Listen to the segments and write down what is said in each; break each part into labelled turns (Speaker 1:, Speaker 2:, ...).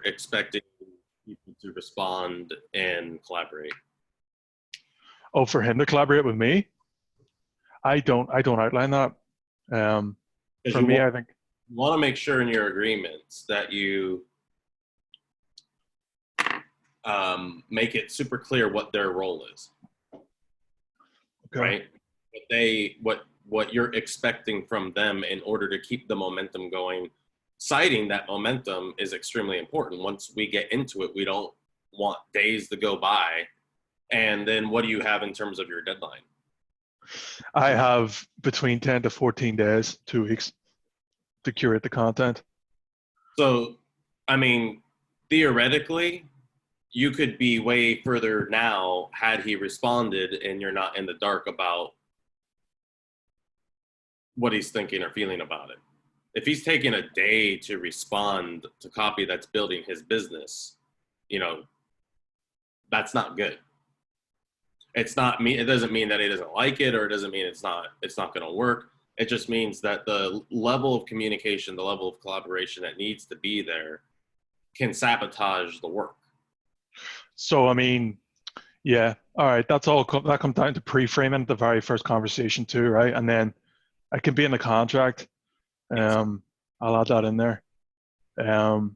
Speaker 1: expecting people to respond and collaborate?
Speaker 2: Oh, for him to collaborate with me, I don't outline that. Um,
Speaker 1: Because
Speaker 2: for
Speaker 1: you
Speaker 2: me,
Speaker 1: want,
Speaker 2: I think
Speaker 1: you want to make sure in your agreements that you make it super clear what their role is,
Speaker 2: okay.
Speaker 1: right? What you're expecting from them in order to keep the momentum going. Citing that momentum is extremely important. Once we get into it, we don't want days to go by. And then what do you have in terms of your deadline?
Speaker 2: I have between 10 to 14 days, 2 weeks to curate the content.
Speaker 1: So, I mean, theoretically, you could be way further now had he responded and you're not in the dark about what he's thinking or feeling about it. If he's taking a day to respond to copy that's building his business, you know, that's not good. It's not me. It doesn't mean that he doesn't like it, or it doesn't mean it's not going to work. It just means that the level of communication, the level of collaboration that needs to be there can sabotage the work.
Speaker 2: So, I mean, yeah, all right. That's all. That comes down to pre-framing the very first conversation too, right? And then it can be in the contract.
Speaker 1: Yes.
Speaker 2: I'll add that in there. Um,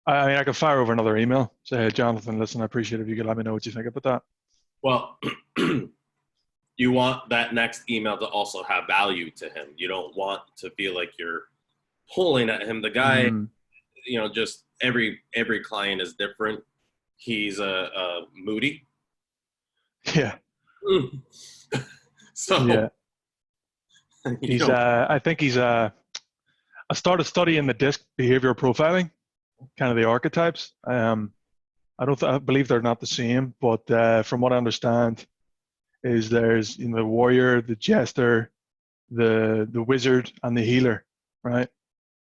Speaker 2: I mean, I can fire over another email. Say, hey, Jonathan, listen, I appreciate it if you could let me know what you think about that.
Speaker 1: Well, you want that next email to also have value to him. You don't want to feel like you're pulling at him. The guy,
Speaker 2: Mm,
Speaker 1: just every client is different. He's a moody.
Speaker 2: yeah,
Speaker 1: So
Speaker 2: yeah.
Speaker 1: you don't.
Speaker 2: I think I started studying the disc behavioral profiling, kind of the archetypes. I believe they're not the same, but from what I understand, is there's the warrior, the jester, the wizard, and the healer, right?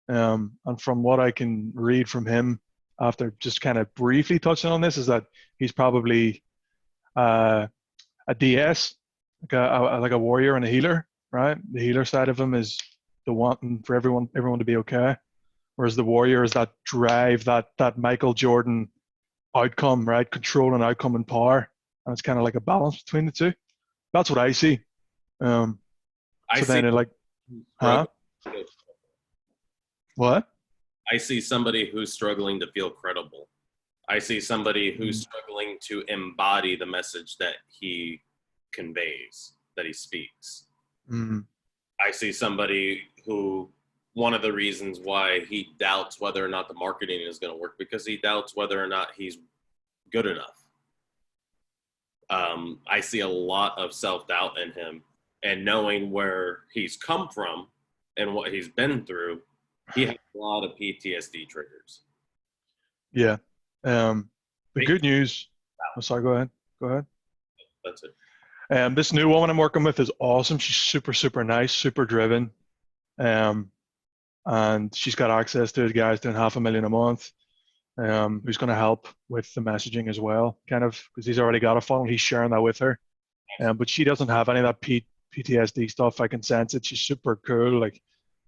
Speaker 2: And from what I can read from him, after just kind of briefly touching on this, is that he's probably uh, a DS, like a warrior and a healer, right? The healer side of him is the wanting for everyone to be okay, whereas the warrior is that drive, that Michael Jordan outcome, right? Control and outcome and power, and it's kind of like a balance between the two. That's what I see. Um,
Speaker 1: I
Speaker 2: so
Speaker 1: see
Speaker 2: then it like, huh?
Speaker 1: struggle.
Speaker 2: What?
Speaker 1: I see somebody who's struggling to feel credible. I see somebody who's
Speaker 2: Mm,
Speaker 1: struggling to embody the message that he conveys, that he speaks.
Speaker 2: mm,
Speaker 1: I see somebody who one of the reasons why he doubts whether or not the marketing is going to work because he doubts whether or not he's good enough. I see a lot of self-doubt in him, and knowing where he's come from and what he's been through, he has a lot of PTSD triggers.
Speaker 2: yeah. The
Speaker 1: Right?
Speaker 2: good news. Oh, sorry. Go ahead. Go ahead.
Speaker 1: That's it.
Speaker 2: This new woman I'm working with is awesome. She's super, super nice, super driven. Um, and she's got access to the guys doing 500,000 a month. Who's going to help with the messaging as well, kind of, because he's already got a funnel. He's sharing that with her. But she doesn't have any of that PTSD stuff. I can sense it. She's super cool. Like,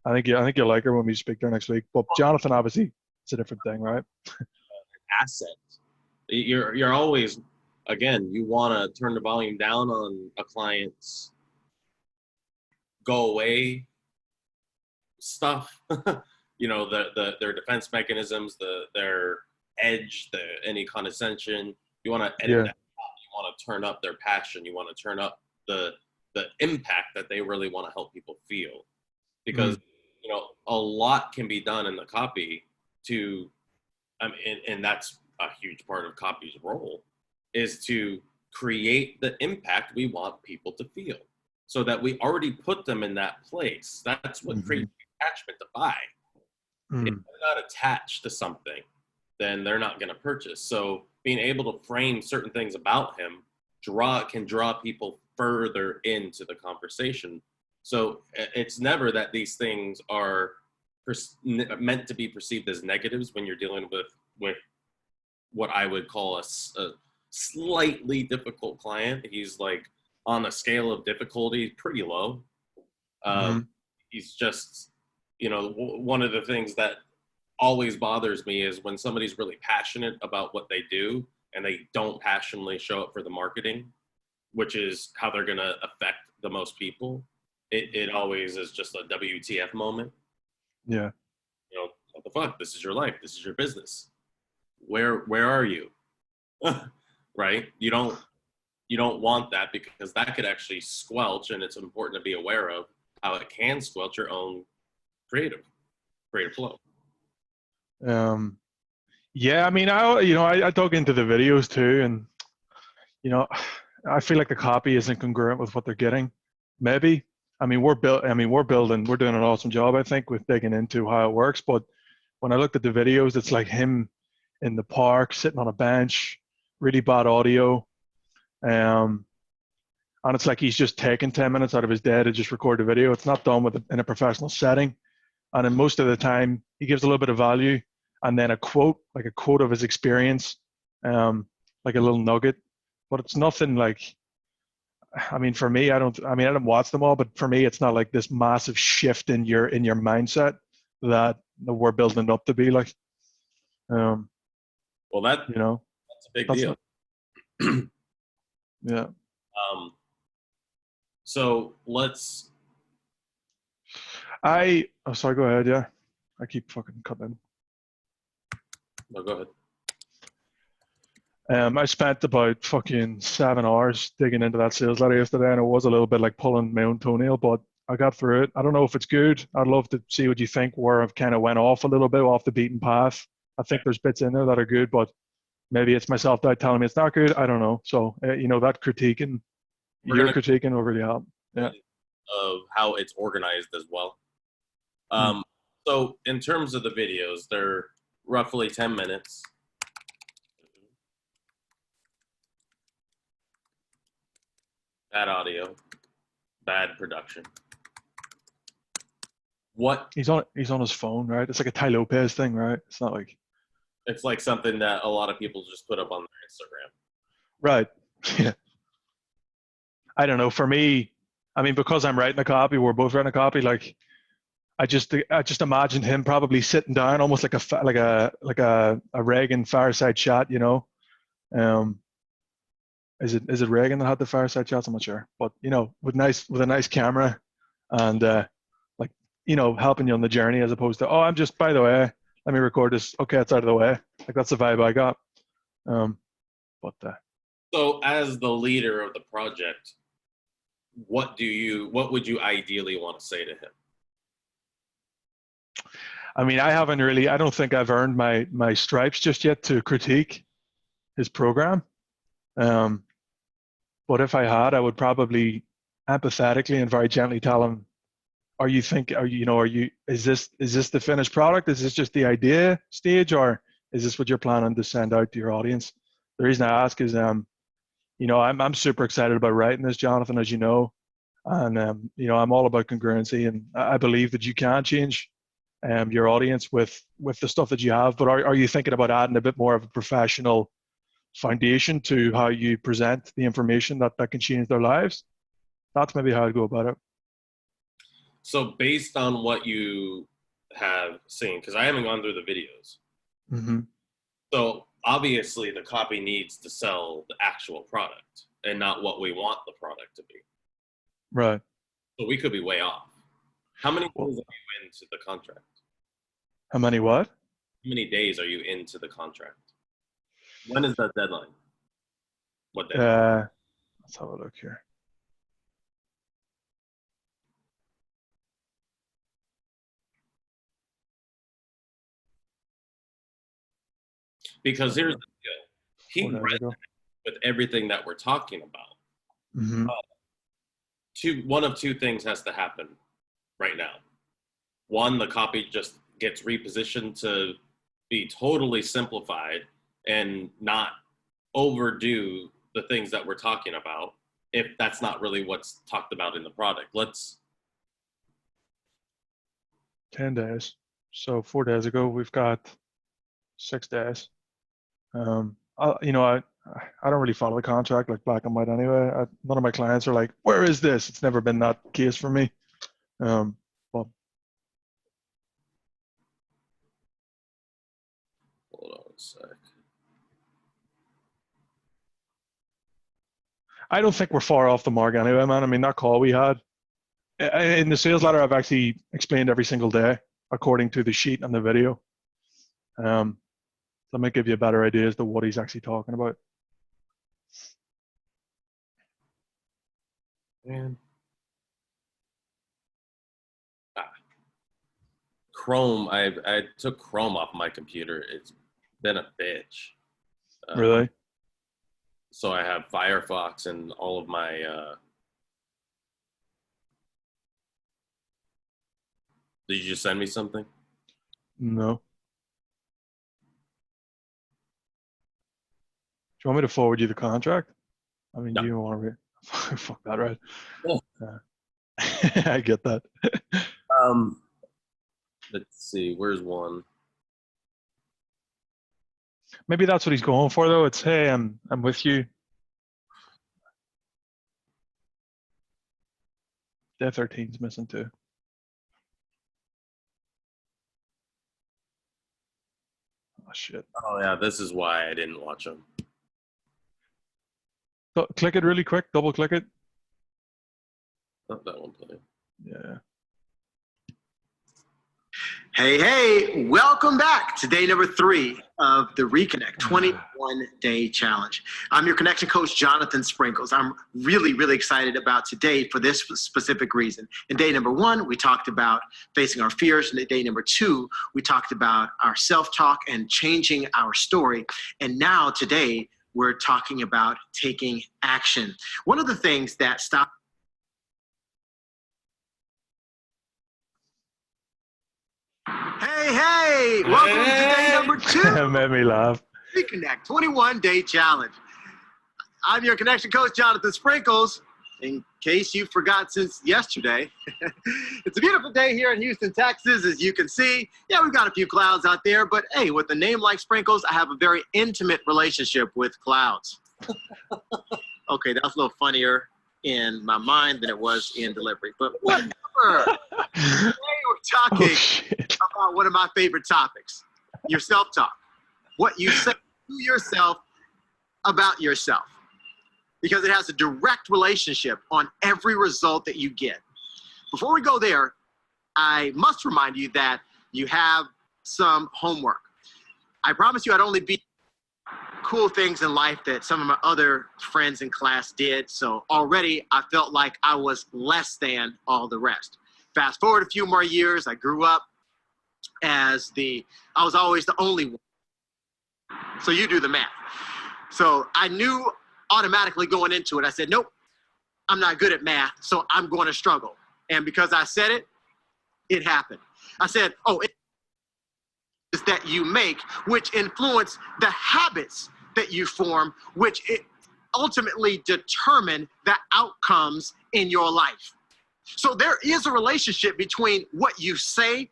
Speaker 2: I think you'll like her when we speak to her next week. But Jonathan, obviously, it's a different thing, right?
Speaker 1: Asset. You're always, again, you want to turn the volume down on a client's go away stuff. Their defense mechanisms, their edge, any condescension. You want to edit
Speaker 2: Yeah.
Speaker 1: that up. You want to turn up their passion. You want to turn up the impact that they really want to help people feel, because
Speaker 2: Mm,
Speaker 1: a lot can be done in the copy to, and that's a huge part of copy's role, is to create the impact we want people to feel, so that we already put them in that place. That's what
Speaker 2: mm-hmm,
Speaker 1: creates attachment to buy. If
Speaker 2: mm,
Speaker 1: they're not attached to something, then they're not going to purchase. So being able to frame certain things about him can draw people further into the conversation. So it's never that these things are meant to be perceived as negatives when you're dealing with what I would call a slightly difficult client. He's like on a scale of difficulty pretty low.
Speaker 2: mm-hmm.
Speaker 1: He's just, one of the things that always bothers me is when somebody's really passionate about what they do and they don't passionately show up for the marketing, which is how they're going to affect the most people. It always is just a WTF moment.
Speaker 2: Yeah.
Speaker 1: You know, what the fuck? This is your life. This is your business. Where are you? Right? You don't want that, because that could actually squelch, and it's important to be aware of how it can squelch your own creative flow.
Speaker 2: Yeah, I mean, I dug into the videos too, and I feel like the copy isn't congruent with what they're getting. Maybe. I mean, we're doing an awesome job, I think, with digging into how it works. But when I looked at the videos, it's like him in the park, sitting on a bench, really bad audio. And it's like he's just taking 10 minutes out of his day to just record the video. It's not done in a professional setting. And then most of the time, he gives a little bit of value and then a quote of his experience, like a little nugget. But it's nothing like, I mean, for me, I didn't watch them all, but for me, it's not like this massive shift in your mindset that we're building up to be like.
Speaker 1: Well, that's a big deal.
Speaker 2: Yeah.
Speaker 1: So let's.
Speaker 2: Sorry, go ahead. Yeah. I keep fucking cutting.
Speaker 1: No, go ahead.
Speaker 2: I spent about fucking 7 hours digging into that sales letter yesterday, and it was a little bit like pulling my own toenail, but I got through it. I don't know if it's good. I'd love to see what you think, where I've kind of went off a little bit off the beaten path. I think there's bits in there that are good, but maybe it's myself that telling me it's not good. I don't know. So, that critiquing, critiquing will really help. Yeah.
Speaker 1: Of how it's organized as well. So in terms of the videos, they're roughly 10 minutes. Bad audio, bad production. What?
Speaker 2: He's on his phone, right? It's like a Ty Lopez thing, right? It's not like.
Speaker 1: It's like something that a lot of people just put up on their Instagram.
Speaker 2: Right. Yeah. I don't know. For me, I mean, because I'm writing a copy, we're both writing a copy. Like, I just imagined him probably sitting down, almost like a Reagan fireside chat, Is it Reagan that had the fireside chats? I'm not sure, but with a nice camera, and helping you on the journey, as opposed to, oh, I'm just, by the way, let me record this. Okay, it's out of the way. Like, that's the vibe I got.
Speaker 1: So as the leader of the project, what would you ideally want to say to him?
Speaker 2: I mean, I don't think I've earned my stripes just yet to critique his program. But if I had, I would probably empathetically and very gently tell him, is this the finished product? Is this just the idea stage, or is this what you're planning to send out to your audience? The reason I ask is, I'm super excited about writing this, Jonathan, as you know, and I'm all about congruency, and I believe that you can change your audience with the stuff that you have. But are you thinking about adding a bit more of a professional foundation to how you present the information that can change their lives? That's maybe how I'd go about it.
Speaker 1: So based on what you have seen, because I haven't gone through the videos.
Speaker 2: Mm-hmm.
Speaker 1: So obviously the copy needs to sell the actual product and not what we want the product to be.
Speaker 2: Right.
Speaker 1: So we could be way off. How many days are you into the contract?
Speaker 2: How many what?
Speaker 1: How many days are you into the contract? When is that deadline? What deadline?
Speaker 2: Let's have a look here.
Speaker 1: Because here's the deal. He resonates with everything that we're talking about.
Speaker 2: Mm-hmm.
Speaker 1: One of two things has to happen right now. One, the copy just gets repositioned to be totally simplified and not overdo the things that we're talking about, if that's not really what's talked about in the product.
Speaker 2: 10 days. So 4 days ago, we've got 6 days. I don't really follow the contract like black and white anyway. None of my clients are like, where is this? It's never been that case for me. But
Speaker 1: sec.
Speaker 2: I don't think we're far off the mark anyway, man. I mean, that call we had in the sales letter, I've actually explained every single day according to the sheet and the video. That might give you a better idea as to what he's actually talking about.
Speaker 1: Man. Chrome, I took Chrome off my computer. It's been a bitch.
Speaker 2: Really?
Speaker 1: So I have Firefox and all of my did you just send me something?
Speaker 2: No. Do you want me to forward you the contract? I mean,
Speaker 1: No.
Speaker 2: do you want to read? Fuck that, right?
Speaker 1: Oh.
Speaker 2: I get that.
Speaker 1: Let's see. Where's one?
Speaker 2: Maybe that's what he's going for, though. It's, hey, I'm with you. Day 13's missing too. Oh shit.
Speaker 1: Oh yeah, this is why I didn't watch them.
Speaker 2: So, click it really quick. Double click it.
Speaker 1: Not that one playing.
Speaker 2: Yeah.
Speaker 3: Hey, welcome back to day number 3 of the Reconnect 21-day challenge. I'm your connection coach, Jonathan Sprinkles. I'm really, really excited about today for this specific reason. In day number 1, we talked about facing our fears. In day number 2, we talked about our self-talk and changing our story. And now today, we're talking about taking action. One of the things that stopped Hey, welcome to day number 2.
Speaker 2: That made me laugh.
Speaker 3: Reconnect 21-day challenge. I'm your connection coach, Jonathan Sprinkles. In case you forgot since yesterday, it's a beautiful day here in Houston, Texas, as you can see. Yeah, we've got a few clouds out there, but hey, with a name like Sprinkles, I have a very intimate relationship with clouds. Okay, that was a little funnier in my mind than it was in delivery, but whatever. Today we're talking about one of my favorite topics, your self-talk. What you say to yourself about yourself. Because it has a direct relationship on every result that you get. Before we go there, I must remind you that you have some homework. I promised you I'd only be cool things in life that some of my other friends in class did. So already I felt like I was less than all the rest. Fast forward a few more years, I grew up I was always the only one. So you do the math. So I knew automatically going into it, I said, nope, I'm not good at math, so I'm going to struggle. And because I said it, it happened. I said, it's that you make, which influence the habits that you form, which it ultimately determine the outcomes in your life. So there is a relationship between what you say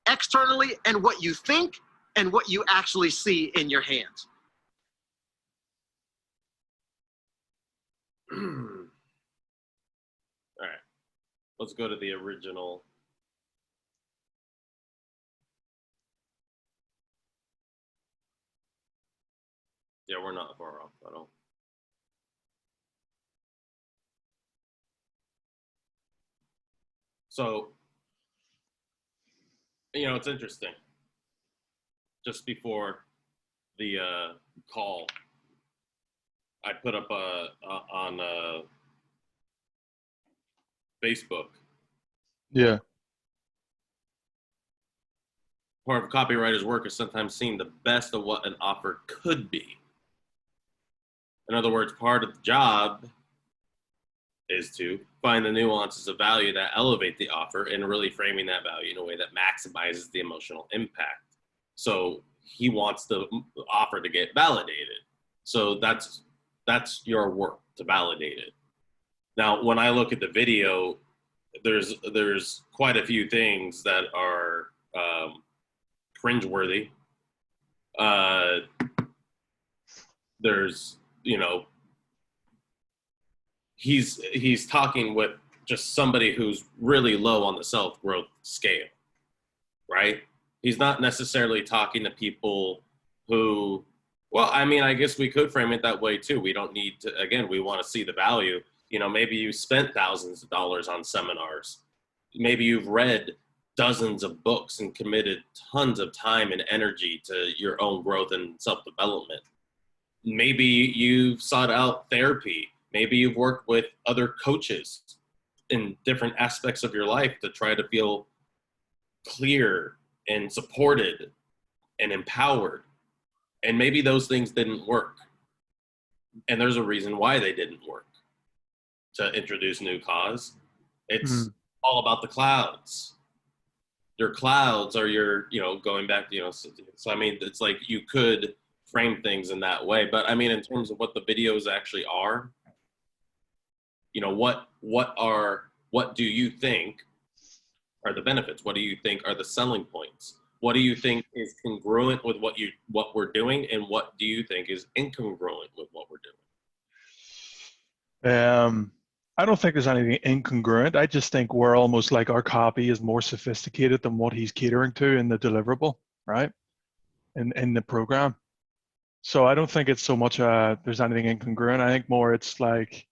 Speaker 3: externally and what you think and what you actually see in your hands.
Speaker 1: All right, let's go to the original. Yeah, we're not far off at all. So, it's interesting. Just before the call, I put up on Facebook.
Speaker 2: Yeah.
Speaker 1: Part of a copywriter's work is sometimes seeing the best of what an offer could be. In other words, part of the job is to find the nuances of value that elevate the offer and really framing that value in a way that maximizes the emotional impact. So he wants the offer to get validated. So that's your work, to validate it. Now, when I look at the video, there's quite a few things that are cringeworthy. There's, he's talking with just somebody who's really low on the self-growth scale, right? He's not necessarily talking to people who, well, I mean, I guess we could frame it that way too. We don't need to, again, we want to see the value. You know, maybe you spent thousands of dollars on seminars. Maybe you've read dozens of books and committed tons of time and energy to your own growth and self-development. Maybe you've sought out therapy. Maybe you've worked with other coaches in different aspects of your life to try to feel clear and supported and empowered. And maybe those things didn't work. And there's a reason why they didn't work. To introduce new cause, it's all about the clouds. Your clouds are your, you know, going back to, you know, so I mean, it's like you could frame things in that way. But I mean, in terms of what the videos actually are, you know, what do you think are the benefits? What do you think are the selling points? What do you think is congruent with what we're doing, and what do you think is incongruent with what we're doing?
Speaker 2: I don't think there's anything incongruent. I just think we're almost like our copy is more sophisticated than what he's catering to in the deliverable, right? In the program. So I don't think it's so much there's anything incongruent. I think more it's like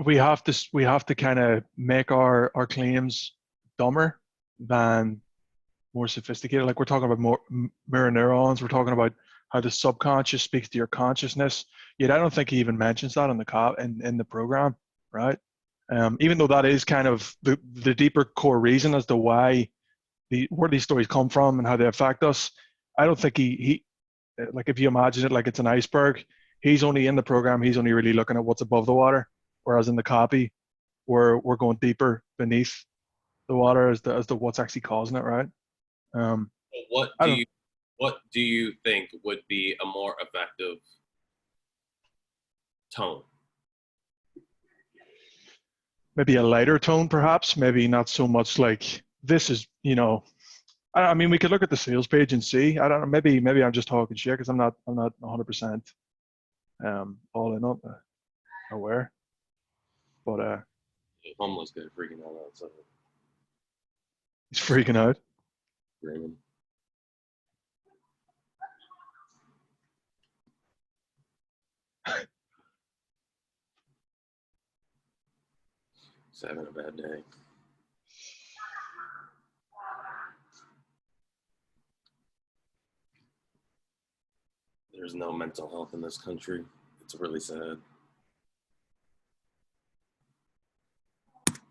Speaker 2: we have to kind of make our claims dumber than more sophisticated. Like we're talking about more mirror neurons. We're talking about how the subconscious speaks to your consciousness. Yet I don't think he even mentions that in the program, right? Even though that is kind of the deeper core reason as to why where these stories come from and how they affect us. I don't think he like, if you imagine it like it's an iceberg, he's only in the program. He's only really looking at what's above the water, whereas in the copy, we're going deeper beneath the water as to what's actually causing it, right?
Speaker 1: What do you think would be a more effective tone?
Speaker 2: Maybe a lighter tone, perhaps. Maybe not so much like this is, you know. I mean, we could look at the sales page and see. I don't know. Maybe I'm just talking shit because I'm not 100% all in on aware. But
Speaker 1: The homeless guy freaking out outside.
Speaker 2: he's freaking out.
Speaker 1: Screaming. He's having a bad day. There's no mental health in this country. It's really sad.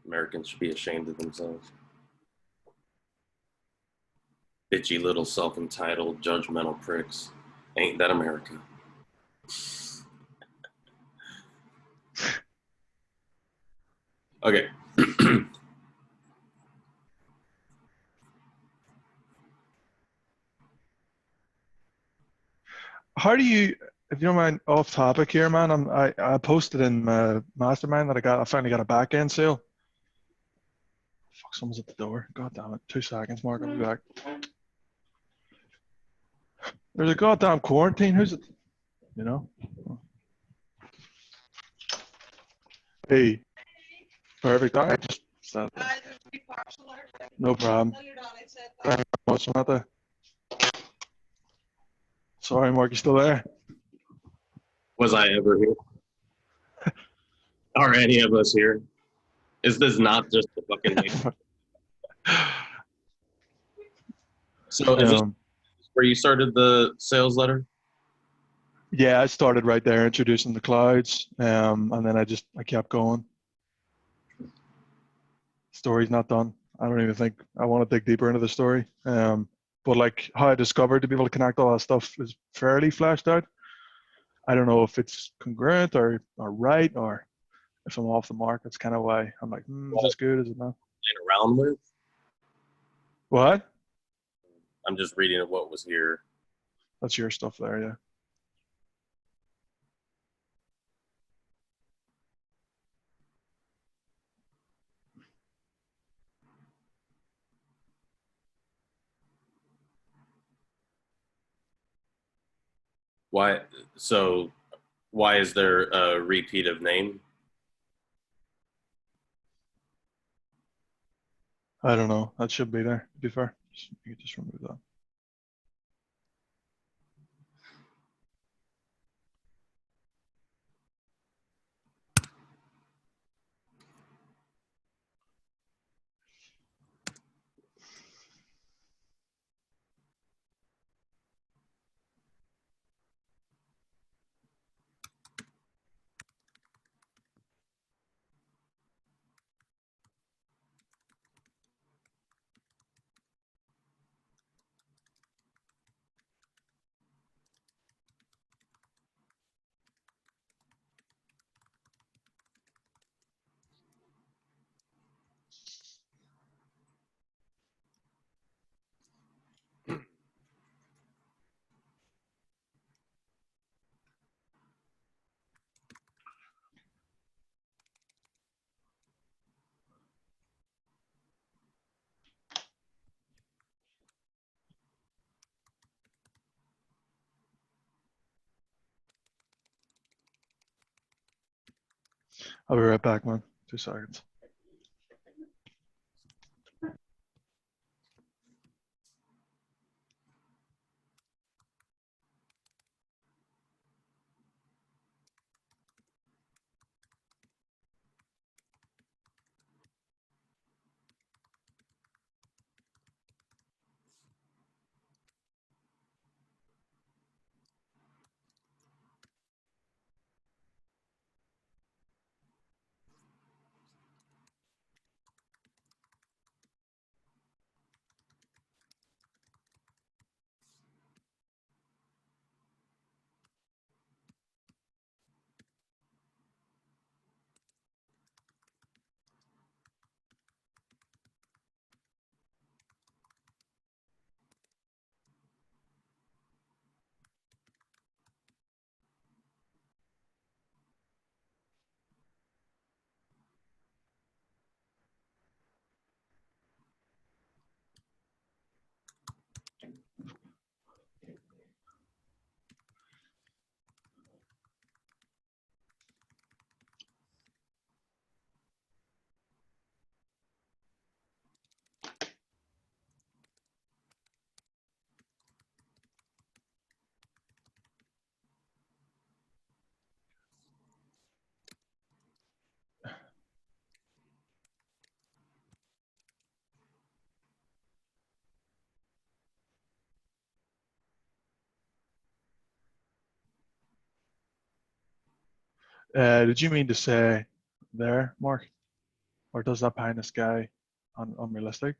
Speaker 1: Americans should be ashamed of themselves. Bitchy little self-entitled, judgmental pricks. Ain't that America? Okay.
Speaker 2: How do you, if you don't mind, off topic here, man? I posted in my mastermind that I finally got a back end sale. Fuck, someone's at the door. God damn it! 2 seconds, Mark. I'll be back. There's a goddamn quarantine. Who's it? You know. Hey, perfect. I just said that. No problem. Thank you very much, Samantha. Sorry, Mark, you still there?
Speaker 1: Was I ever here? Are any of us here? Is this not just the fucking name? So is this where you started the sales letter?
Speaker 2: Yeah, I started right there introducing the clouds, and then I kept going. Story's not done. I don't even think I want to dig deeper into the story. But like how I discovered to be able to connect all that stuff is fairly fleshed out. I don't know if it's congruent or right, or if I'm off the mark. That's kind of why I'm like, is this good? Is it not?
Speaker 1: Playing around with?
Speaker 2: What?
Speaker 1: I'm just reading what was here.
Speaker 2: That's your stuff there, yeah.
Speaker 1: Why? So why is there a repeat of name?
Speaker 2: I don't know. That should be there, to be fair. You can just remove that. I'll be right back, man. 2 seconds. Did you mean to say there, Mark? Or does that pie in the sky unrealistic?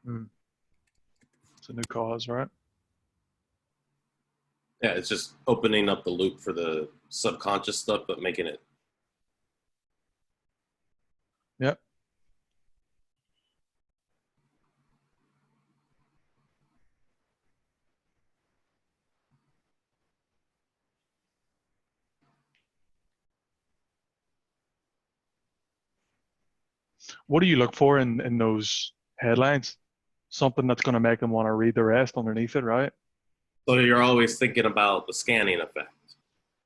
Speaker 2: Mm. It's a new cause, right?
Speaker 1: Yeah, it's just opening up the loop for the subconscious stuff, but making it.
Speaker 2: Yep. What do you look for in those headlines? Something that's going to make them want to read the rest underneath it, right?
Speaker 1: So you're always thinking about the scanning effect.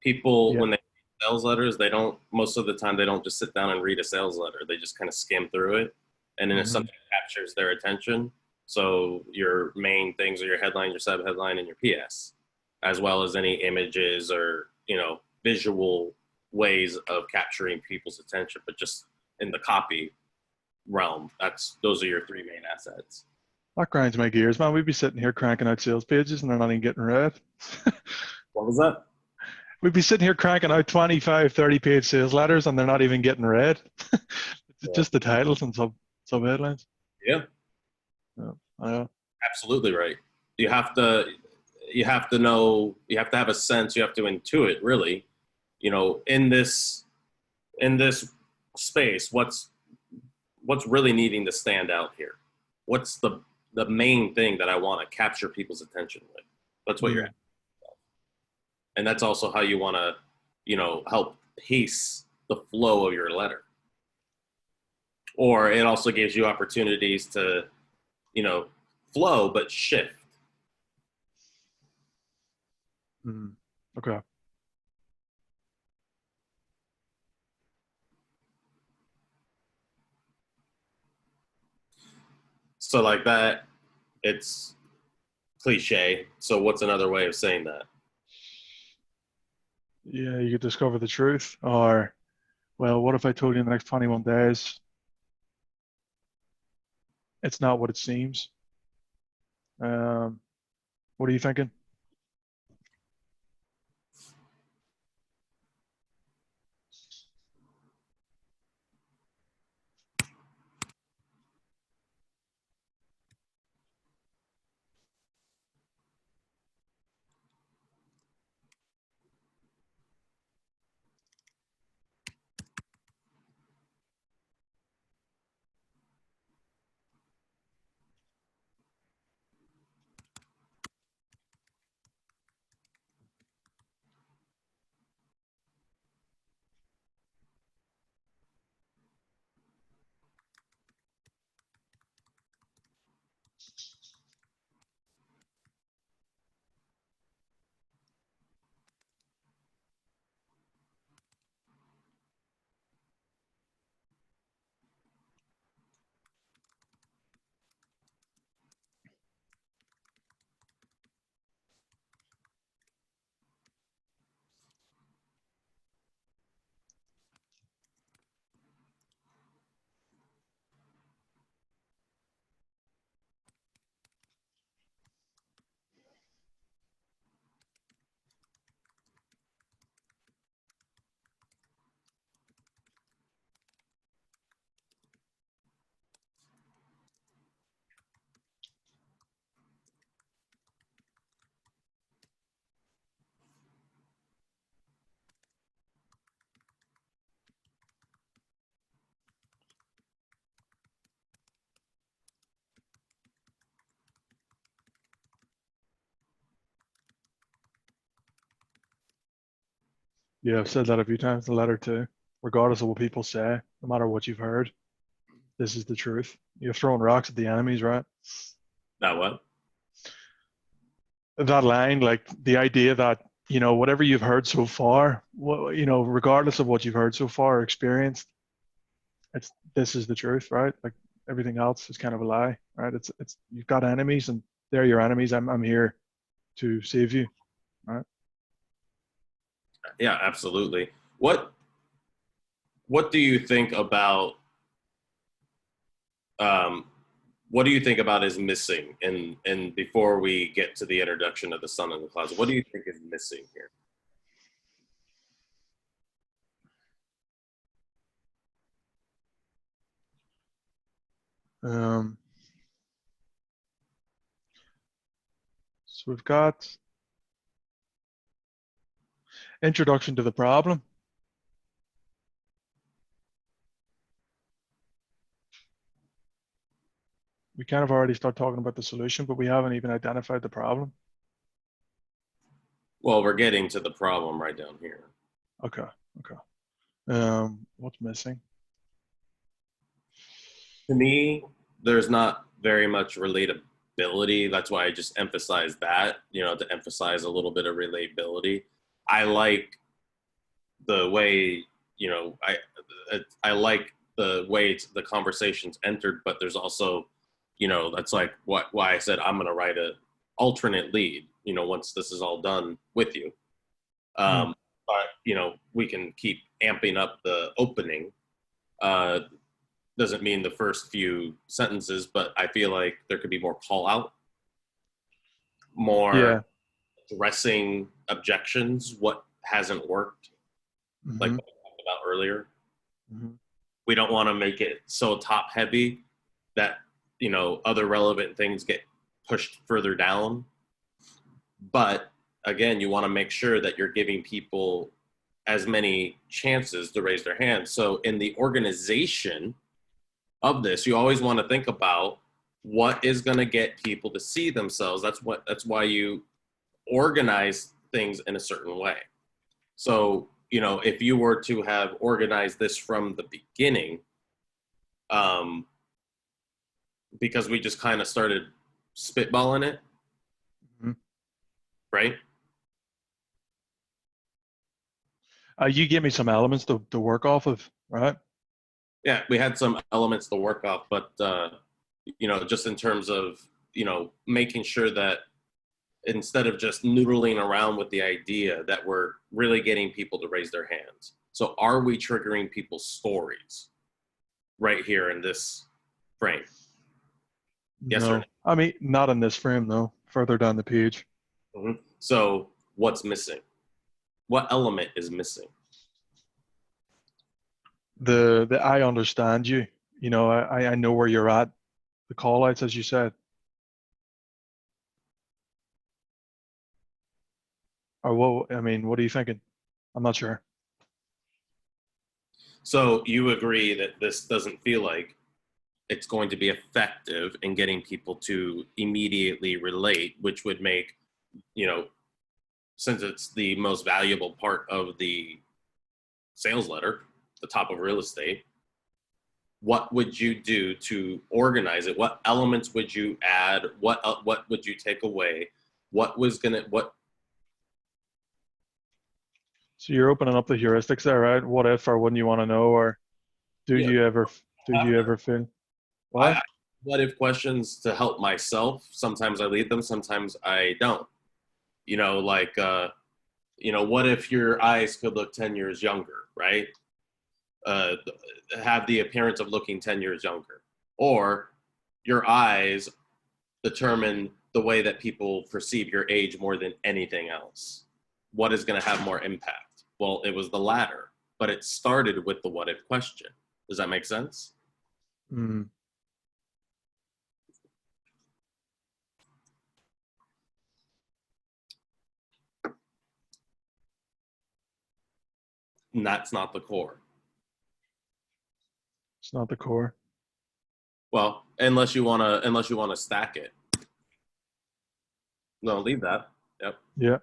Speaker 1: People,
Speaker 2: Yeah.
Speaker 1: when they read sales letters, they don't, most of the time, they don't just sit down and read a sales letter. They just kind of skim through it. And then if
Speaker 2: Mm-hmm.
Speaker 1: something captures their attention, so your main things are your headline, your subheadline, and your PS, as well as any images or, visual ways of capturing people's attention, but just in the copy realm, those are your three main assets.
Speaker 2: That grinds my gears, man. We'd be sitting here cranking out sales pages and they're not even getting read.
Speaker 1: What was that?
Speaker 2: We'd be sitting here cranking out 25, 30-page sales letters and they're not even getting read. It's
Speaker 1: Yeah.
Speaker 2: just the titles and sub headlines.
Speaker 1: Yeah.
Speaker 2: Yeah, I know.
Speaker 1: Absolutely right. You have to know, you have to have a sense, you have to intuit really, in this space, what's really needing to stand out here? What's the main thing that I want to capture people's attention with? That's what you're asking. And that's also how you want to, help pace the flow of your letter. Or it also gives you opportunities to, flow but shift.
Speaker 2: Okay.
Speaker 1: So like that, it's cliche. So what's another way of saying that?
Speaker 2: Yeah, you could discover the truth. Or, well, what if I told you in the next 21 days it's not what it seems? What are you thinking? Yeah, I've said that a few times in the letter too. Regardless of what people say, no matter what you've heard, this is the truth. You're throwing rocks at the enemies, right?
Speaker 1: That what?
Speaker 2: That line, like the idea that, whatever you've heard so far, regardless of what you've heard so far or experienced, this is the truth, right? Like everything else is kind of a lie, right? It's you've got enemies and they're your enemies. I'm here to save you, right?
Speaker 1: Yeah, absolutely. What do you think about um, what do you think about is missing? And before we get to the introduction of the sun in the clouds, what do you think is missing here?
Speaker 2: Um, so we've got introduction to the problem. We kind of already start talking about the solution, but we haven't even identified the problem.
Speaker 1: Well, we're getting to the problem right down here.
Speaker 2: Okay. What's missing?
Speaker 1: To me, there's not very much relatability. That's why I just emphasize that, to emphasize a little bit of relatability. I like the way, I like the way the conversation's entered, but there's also, that's like why I said I'm going to write a alternate lead, once this is all done with you. But, we can keep amping up the opening. Doesn't mean the first few sentences, but I feel like there could be more call out, more addressing objections, what hasn't worked, like what we talked about earlier. We don't want to make it so top heavy that, other relevant things get pushed further down. But again, you want to make sure that you're giving people as many chances to raise their hands. So in the organization of this, you always want to think about what is going to get people to see themselves. That's why you organize things in a certain way. So, if you were to have organized this from the beginning, because we just kind of started spitballing it, right?
Speaker 2: You give me some elements to work off of, right?
Speaker 1: Yeah, we had some elements to work off, but just in terms of making sure that instead of just noodling around with the idea, that we're really getting people to raise their hands. So are we triggering people's stories right here in this frame? Yes
Speaker 2: No.
Speaker 1: or no?
Speaker 2: I mean, not in this frame though. Further down the page.
Speaker 1: So what's missing? What element is missing?
Speaker 2: The I understand you. I know where you're at. The call outs, as you said. Or what? I mean, what are you thinking? I'm not sure.
Speaker 1: So you agree that this doesn't feel like it's going to be effective in getting people to immediately relate, which would make, since it's the most valuable part of the sales letter, the top of real estate, what would you do to organize it? What elements would you add? What would you take away?
Speaker 2: So you're opening up the heuristics there, right? What if, or wouldn't you want to know, or do you ever feel? What?
Speaker 1: What if questions to help myself? Sometimes I lead them, sometimes I don't. What if your eyes could look 10 years younger, right? Have the appearance of looking 10 years younger. Or your eyes determine the way that people perceive your age more than anything else. What is going to have more impact? Well, it was the latter, but it started with the what if question. Does that make sense?
Speaker 2: Mm.
Speaker 1: And that's not the core.
Speaker 2: It's not the core.
Speaker 1: Well, unless you want to stack it. No, leave that. Yep.
Speaker 2: Yeah.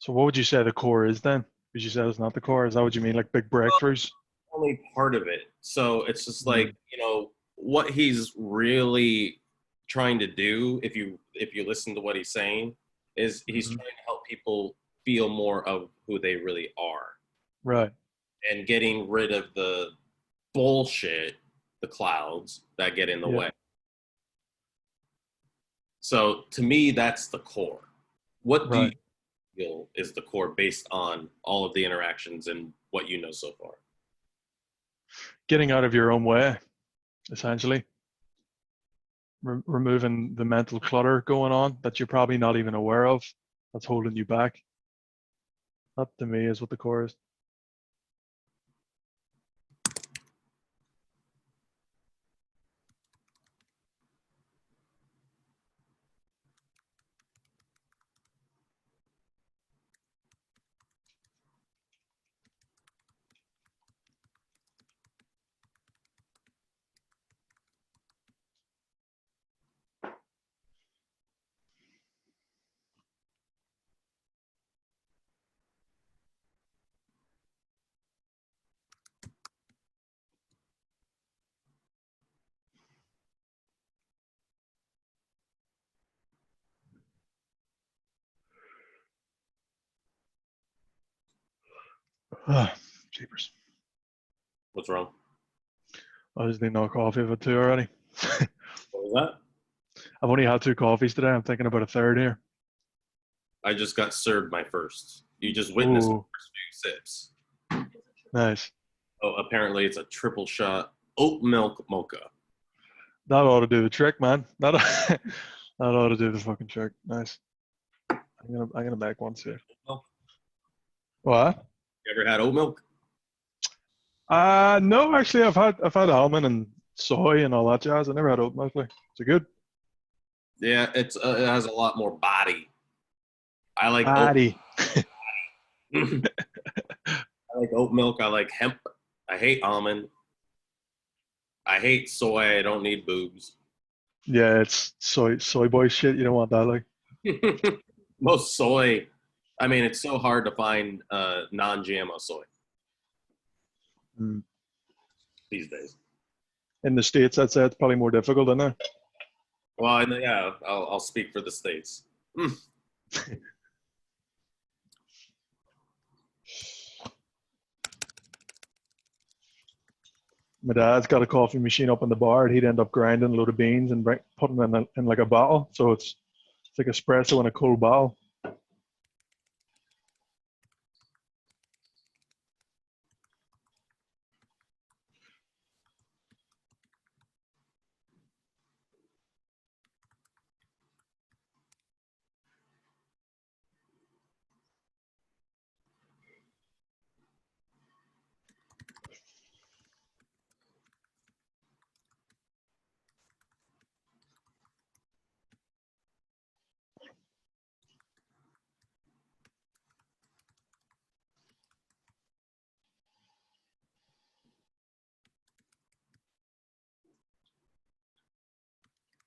Speaker 2: So what would you say the core is then? Because you said it's not the core. Is that what you mean, like big breakthroughs?
Speaker 1: Only part of it. So it's just
Speaker 2: Mm.
Speaker 1: like, what he's really trying to do, if you listen to what he's saying, is he's
Speaker 2: Mhm.
Speaker 1: trying to help people feel more of who they really are
Speaker 2: Right.
Speaker 1: and getting rid of the bullshit, the clouds that get in the
Speaker 2: Yeah.
Speaker 1: way. So to me, that's the core. What do you
Speaker 2: Right.
Speaker 1: feel is the core based on all of the interactions and what you know so far?
Speaker 2: Getting out of your own way, essentially. Removing the mental clutter going on that you're probably not even aware of that's holding you back. That to me is what the core is. Ah, jeepers.
Speaker 1: What's wrong?
Speaker 2: I just need no coffee. I've had two already.
Speaker 1: What was that?
Speaker 2: I've only had two coffees today. I'm thinking about a third here.
Speaker 1: I just got served my first. You just witnessed the
Speaker 2: Oh,
Speaker 1: first few sips.
Speaker 2: nice.
Speaker 1: Oh, apparently it's a triple shot oat milk mocha.
Speaker 2: That ought to do the trick, man. That that ought to do the fucking trick. Nice. I'm gonna make one too.
Speaker 1: Milk?
Speaker 2: What?
Speaker 1: You ever had oat milk?
Speaker 2: No, actually, I've had almond and soy and all that jazz. I never had oat milk. Like, is it good?
Speaker 1: Yeah, it has a lot more body. I like oat.
Speaker 2: Addy.
Speaker 1: I like oat milk. I like hemp. I hate almond. I hate soy. I don't need boobs.
Speaker 2: Yeah, it's soy boy shit. You don't want that, like.
Speaker 1: Most soy. I mean, it's so hard to find non-GMO soy
Speaker 2: Mm.
Speaker 1: these days.
Speaker 2: In the States, I'd say it's probably more difficult, isn't it?
Speaker 1: Well, yeah, I'll speak for the States.
Speaker 2: My dad's got a coffee machine up in the bar. He'd end up grinding a load of beans and putting them in like a bottle. So it's like espresso in a cold bottle.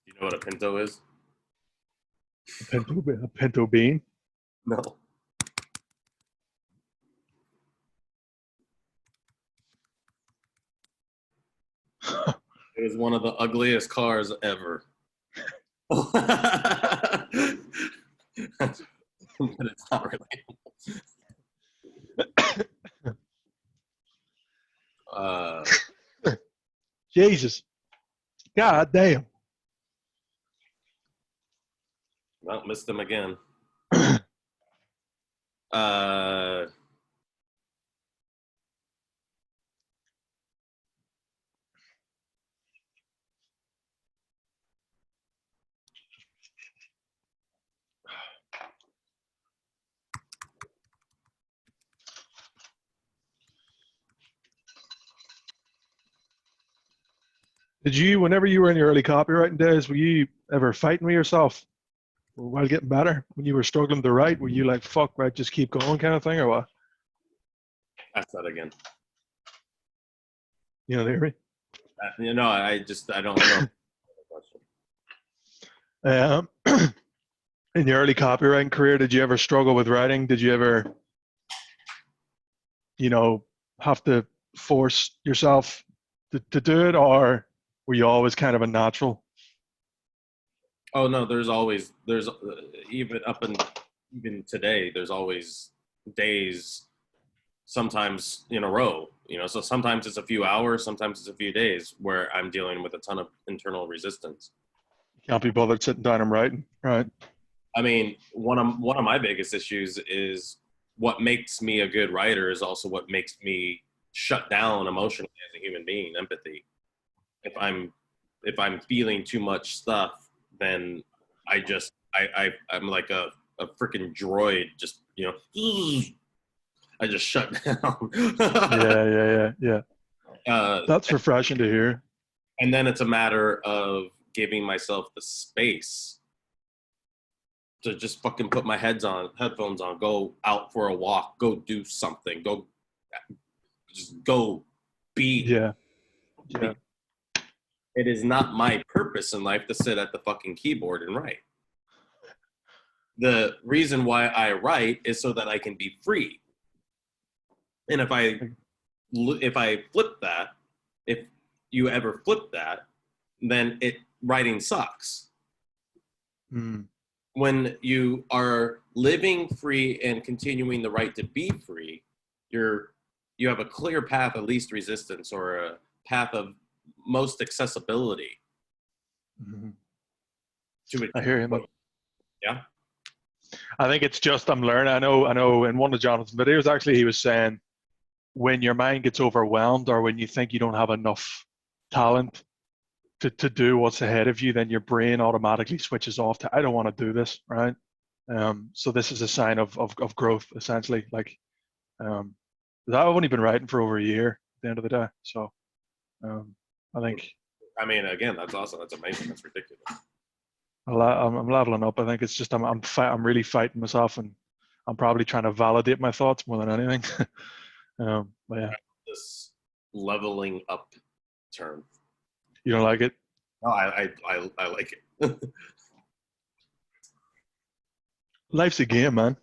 Speaker 1: You know what a pinto is?
Speaker 2: A pinto bean.
Speaker 1: No. It was one of the ugliest cars ever. But it's not really. Uh,
Speaker 2: Jesus. God damn.
Speaker 1: well, missed him again. Uh,
Speaker 2: Did you, whenever you were in your early copywriting days, were you ever fighting with yourself while getting better? When you were struggling to write, were you like, fuck, right, just keep going kind of thing, or what?
Speaker 1: ask that again.
Speaker 2: You know, they hear me?
Speaker 1: I don't know.
Speaker 2: Um, In your early copywriting career, did you ever struggle with writing? Did you ever, have to force yourself to do it, or were you always kind of a natural?
Speaker 1: Oh no, there's even up and even today, there's always days, sometimes in a row. So sometimes it's a few hours, sometimes it's a few days where I'm dealing with a ton of internal resistance.
Speaker 2: Can't be bothered sitting down and writing, right?
Speaker 1: I mean, one of my biggest issues is what makes me a good writer is also what makes me shut down emotionally as a human being, empathy. If I'm feeling too much stuff, then I'm like a freaking droid, just I just shut down.
Speaker 2: Yeah.
Speaker 1: uh,
Speaker 2: That's refreshing to hear.
Speaker 1: and then it's a matter of giving myself the space to just fucking put my headphones on, go out for a walk, go do something, just go be.
Speaker 2: Yeah.
Speaker 1: It is not my purpose in life to sit at the fucking keyboard and write. The reason why I write is so that I can be free. And if I flip that, if you ever flip that, then writing sucks.
Speaker 2: Mm.
Speaker 1: When you are living free and continuing the right to be free, you have a clear path of least resistance, or a path of most accessibility.
Speaker 2: Mm-hmm.
Speaker 1: To it.
Speaker 2: I hear him.
Speaker 1: Yeah.
Speaker 2: I think it's just I'm learning. I know in one of Jonathan's videos, actually, he was saying when your mind gets overwhelmed, or when you think you don't have enough talent to do what's ahead of you, then your brain automatically switches off to, I don't want to do this, right? So this is a sign of growth, essentially. Like, I've only been writing for over a year at the end of the day. So I think.
Speaker 1: I mean, again, that's awesome. That's amazing. That's ridiculous.
Speaker 2: I'm leveling up. I think it's just I'm really fighting myself, and I'm probably trying to validate my thoughts more than anything. But yeah.
Speaker 1: This leveling up term.
Speaker 2: You don't like it?
Speaker 1: No, I like it.
Speaker 2: Life's a game, man.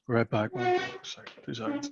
Speaker 2: Right back, man. Sorry, 2 seconds.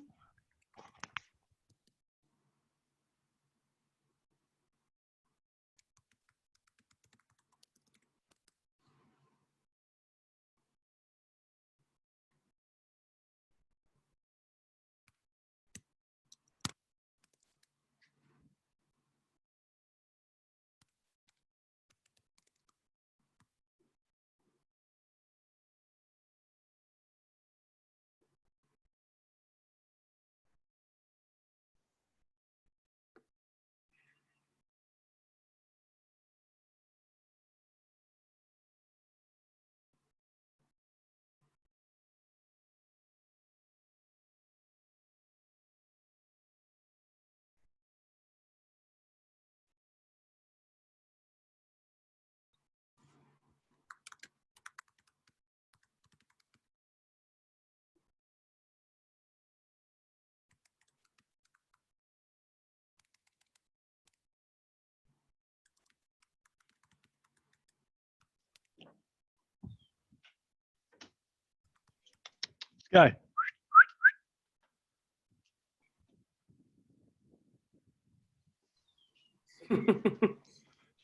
Speaker 2: Guy.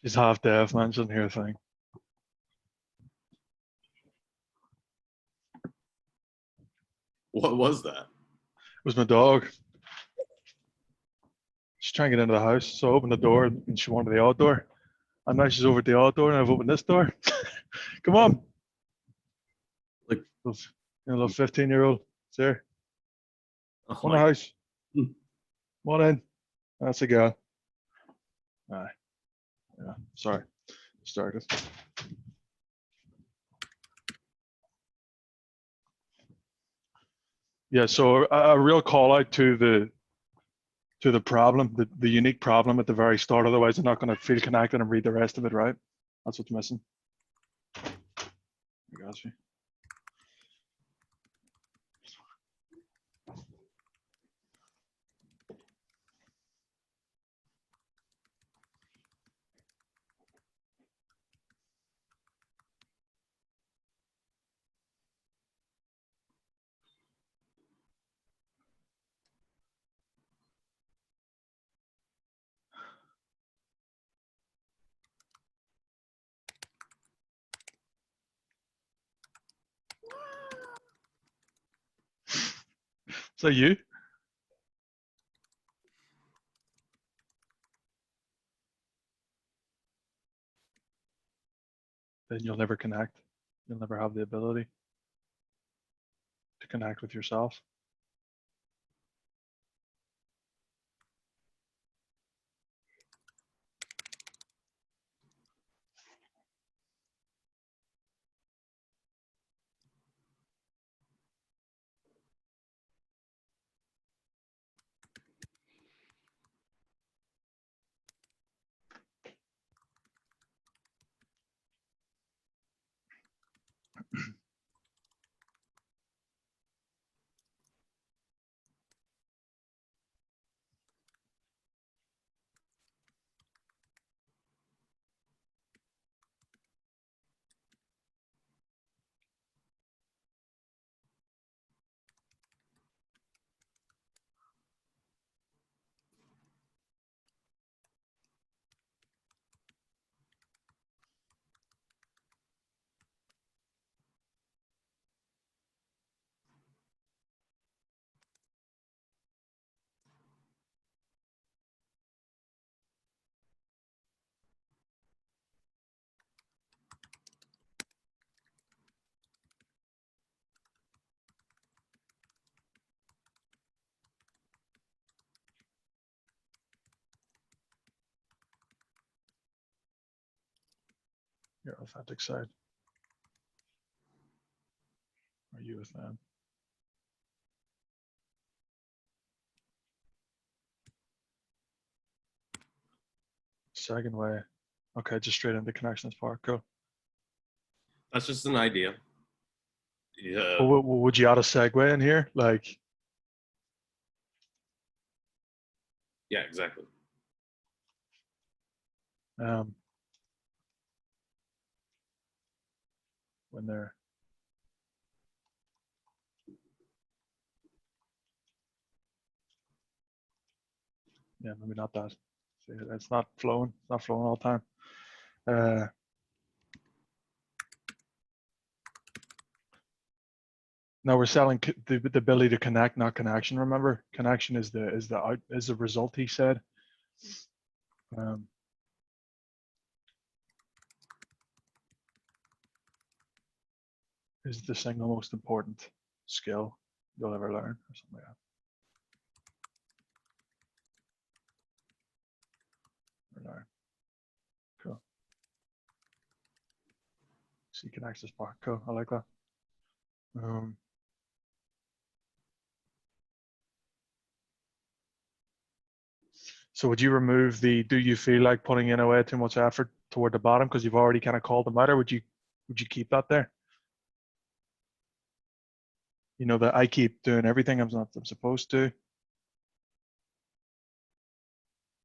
Speaker 2: She's half deaf, man. She doesn't hear a thing.
Speaker 1: What was that?
Speaker 2: It was my dog. She's trying to get into the house, so I opened the door and she wanted the outdoor. And now she's over at the outdoor, and I've opened this door. Come on.
Speaker 1: Like,
Speaker 2: little 15-year-old. It's there.
Speaker 1: oh
Speaker 2: On the house. One in. That's a go. Aye. Yeah. Sorry. Started. Yeah. So a real call out to the problem, the unique problem at the very start. Otherwise, they're not going to feel connected and read the rest of it. Right. That's what's missing. I got you. So you? Then you'll never connect. You'll never have the ability to connect with yourself. Your authentic side. Are you with them? Second way. Okay, just straight into connections part. Cool.
Speaker 1: That's just an idea. Yeah.
Speaker 2: Well, would you add a segue in here? Like,
Speaker 1: Yeah, exactly.
Speaker 2: When they're maybe not that. See, it's not flowing. It's not flowing all the time. Now we're selling the ability to connect, not connection. Remember, connection is the result. He said. Is the single most important skill you'll ever learn, or something like that. Learn. Cool. See, connects this part. Cool. I like that. So would you remove the do you feel like putting in away too much effort toward the bottom because you've already kind of called them out, or would you keep that there? You know that I keep doing everything I'm supposed to.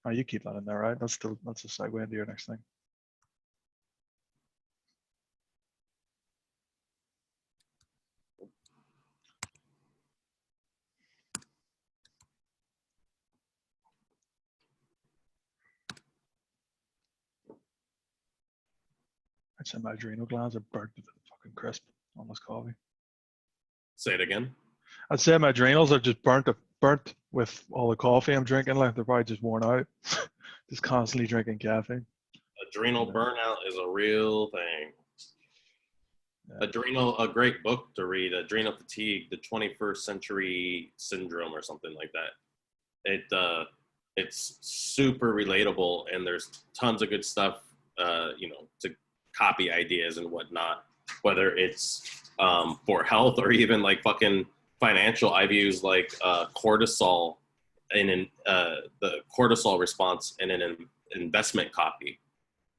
Speaker 2: Oh, you keep that in there, right? That's a segue into your next thing. I'd say my adrenal glands are burnt to the fucking crisp on this coffee.
Speaker 1: Say it again.
Speaker 2: I'd say my adrenals are just burnt with all the coffee I'm drinking. Like they're probably just worn out. Just constantly drinking caffeine.
Speaker 1: Adrenal burnout is a real thing. Yeah. A great book to read, Adrenal Fatigue, the 21st Century Syndrome or something like that. It's super relatable, and there's tons of good stuff, to copy ideas and whatnot, whether it's for health or even like fucking financial. I've used like cortisol in the cortisol response in an investment copy,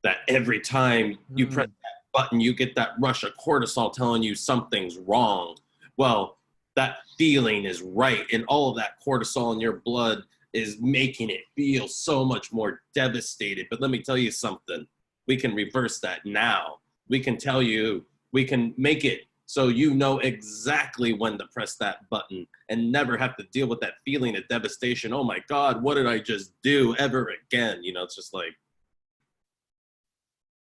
Speaker 1: that every time you press that button, you get that rush of cortisol telling you something's wrong. Well, that feeling is right, and all of that cortisol in your blood is making it feel so much more devastated. But let me tell you something. We can reverse that now. We can tell you, we can make it so you know exactly when to press that button and never have to deal with that feeling of devastation. Oh my God, what did I just do ever again? It's just like,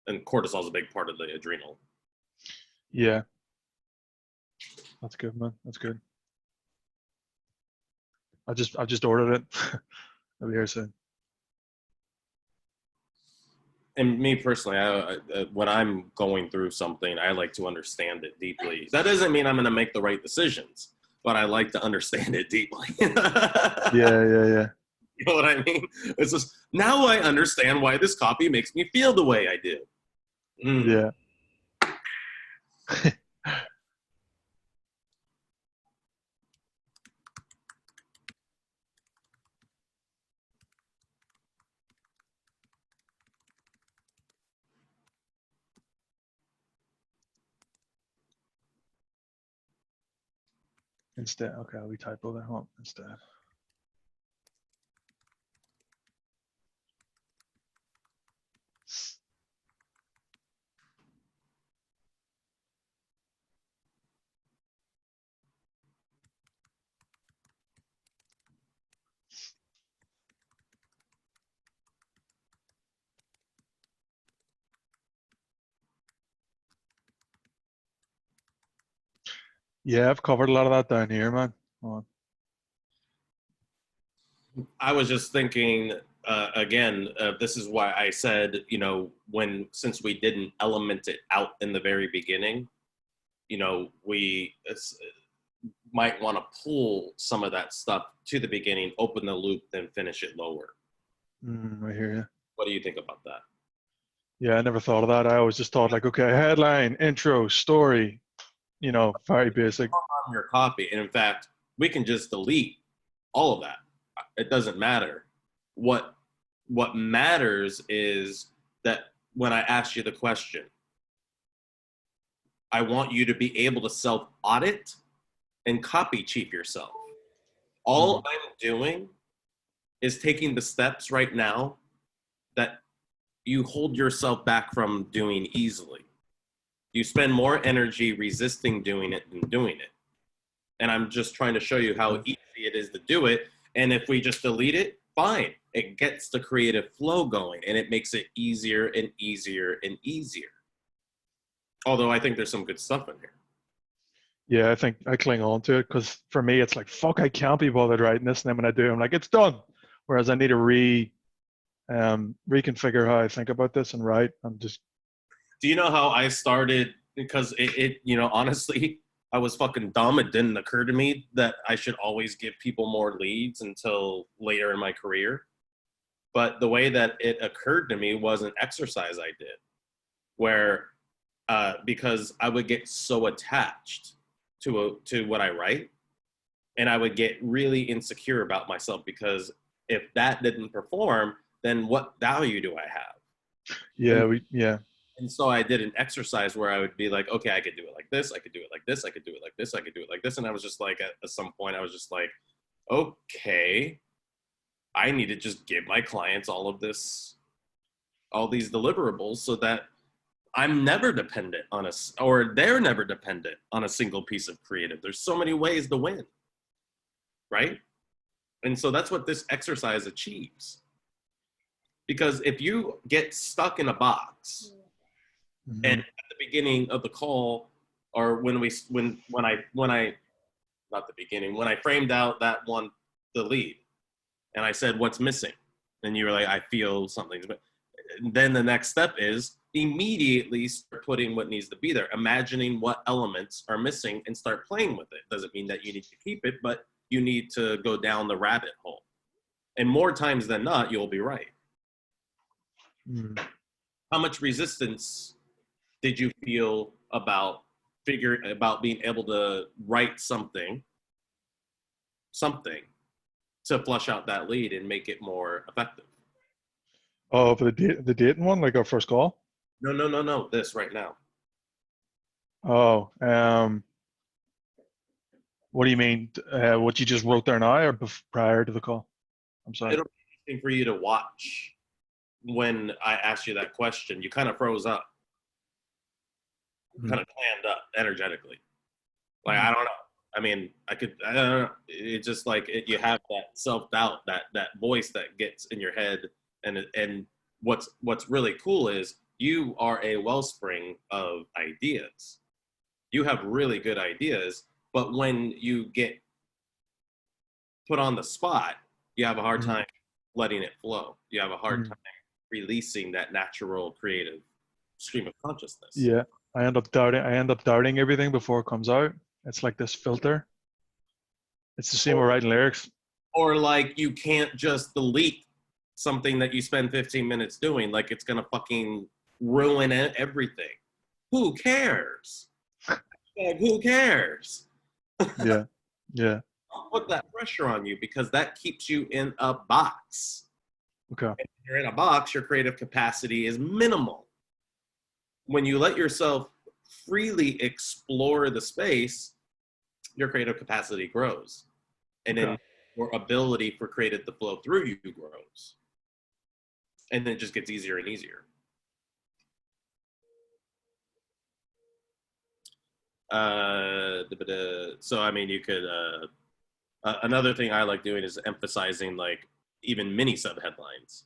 Speaker 1: and cortisol is a big part of the adrenal.
Speaker 2: Yeah. That's good, man. That's good. I just ordered it. I'll be here soon.
Speaker 1: And me personally, when I'm going through something, I like to understand it deeply. That doesn't mean I'm going to make the right decisions, but I like to understand it deeply.
Speaker 2: Yeah. Yeah.
Speaker 1: You know what I mean? It's just, now I understand why this copy makes me feel the way I do.
Speaker 2: Yeah. Instead, okay, we typo that home instead. Yeah, I've covered a lot of that down here, man.
Speaker 1: I was just thinking, again, this is why I said, since we didn't element it out in the very beginning, we might want to pull some of that stuff to the beginning, open the loop, then finish it lower.
Speaker 2: I hear you.
Speaker 1: What do you think about that?
Speaker 2: Yeah, I never thought of that. I always just thought like, okay, headline, intro, story, very basic.
Speaker 1: On your copy. And in fact, we can just delete all of that. It doesn't matter. What matters is that when I ask you the question, I want you to be able to self-audit and copy chief yourself. All I'm doing is taking the steps right now that you hold yourself back from doing easily. You spend more energy resisting doing it than doing it. And I'm just trying to show you how easy it is to do it. And if we just delete it, fine. It gets the creative flow going, and it makes it easier and easier and easier. Although I think there's some good stuff in here.
Speaker 2: Yeah, I think I cling on to it because for me, it's like, fuck, I can't be bothered writing this. And then when I do, I'm like, it's done. Whereas I need to reconfigure how I think about this and write.
Speaker 1: Do you know how I started? Because it honestly, I was fucking dumb. It didn't occur to me that I should always give people more leads until later in my career. But the way that it occurred to me was an exercise I did where, because I would get so attached to what I write, and I would get really insecure about myself, because if that didn't perform, then what value do I have?
Speaker 2: Yeah.
Speaker 1: And so I did an exercise where I would be like, okay, I could do it like this. I could do it like this. I could do it like this. I could do it like this. And I was just like, at some point, I was just like, okay, I need to just give my clients all these deliverables so that I'm never dependent on or they're never dependent on a single piece of creative. There's so many ways to win, right? And so that's what this exercise achieves. Because if you get stuck in a box, and at the beginning of the call, or when I framed out the lead, and I said, what's missing? And you were like, I feel something. But then the next step is immediately start putting what needs to be there, imagining what elements are missing and start playing with it. Doesn't mean that you need to keep it, but you need to go down the rabbit hole. And more times than not, you'll be right.
Speaker 2: Mm.
Speaker 1: How much resistance did you feel about being able to write something to flush out that lead and make it more effective?
Speaker 2: Oh, for the dating one, like our first call?
Speaker 1: No. This right now.
Speaker 2: Oh, what do you mean? What you just wrote there now or prior to the call? I'm sorry.
Speaker 1: It'll be interesting for you to watch when I asked you that question. You kind of froze up, kind of clammed up energetically. Like, I don't know. I mean, I don't know. It's just like you have that self-doubt, that voice that gets in your head. And what's really cool is you are a wellspring of ideas. You have really good ideas, but when you get put on the spot, you have a hard time letting it flow. You have a hard time releasing that natural creative stream of consciousness.
Speaker 2: Yeah, I end up doubting everything before it comes out. It's like this filter. It's the same with writing lyrics.
Speaker 1: Or like you can't just delete something that you spend 15 minutes doing. Like it's gonna fucking ruin everything. Who cares? Like, who cares?
Speaker 2: Yeah.
Speaker 1: Don't put that pressure on you because that keeps you in a box.
Speaker 2: Okay.
Speaker 1: If you're in a box, your creative capacity is minimal. When you let yourself freely explore the space, your creative capacity grows. And then your ability for creative to flow through you grows. And then it just gets easier and easier. So, I mean, you could, another thing I like doing is emphasizing like even mini subheadlines.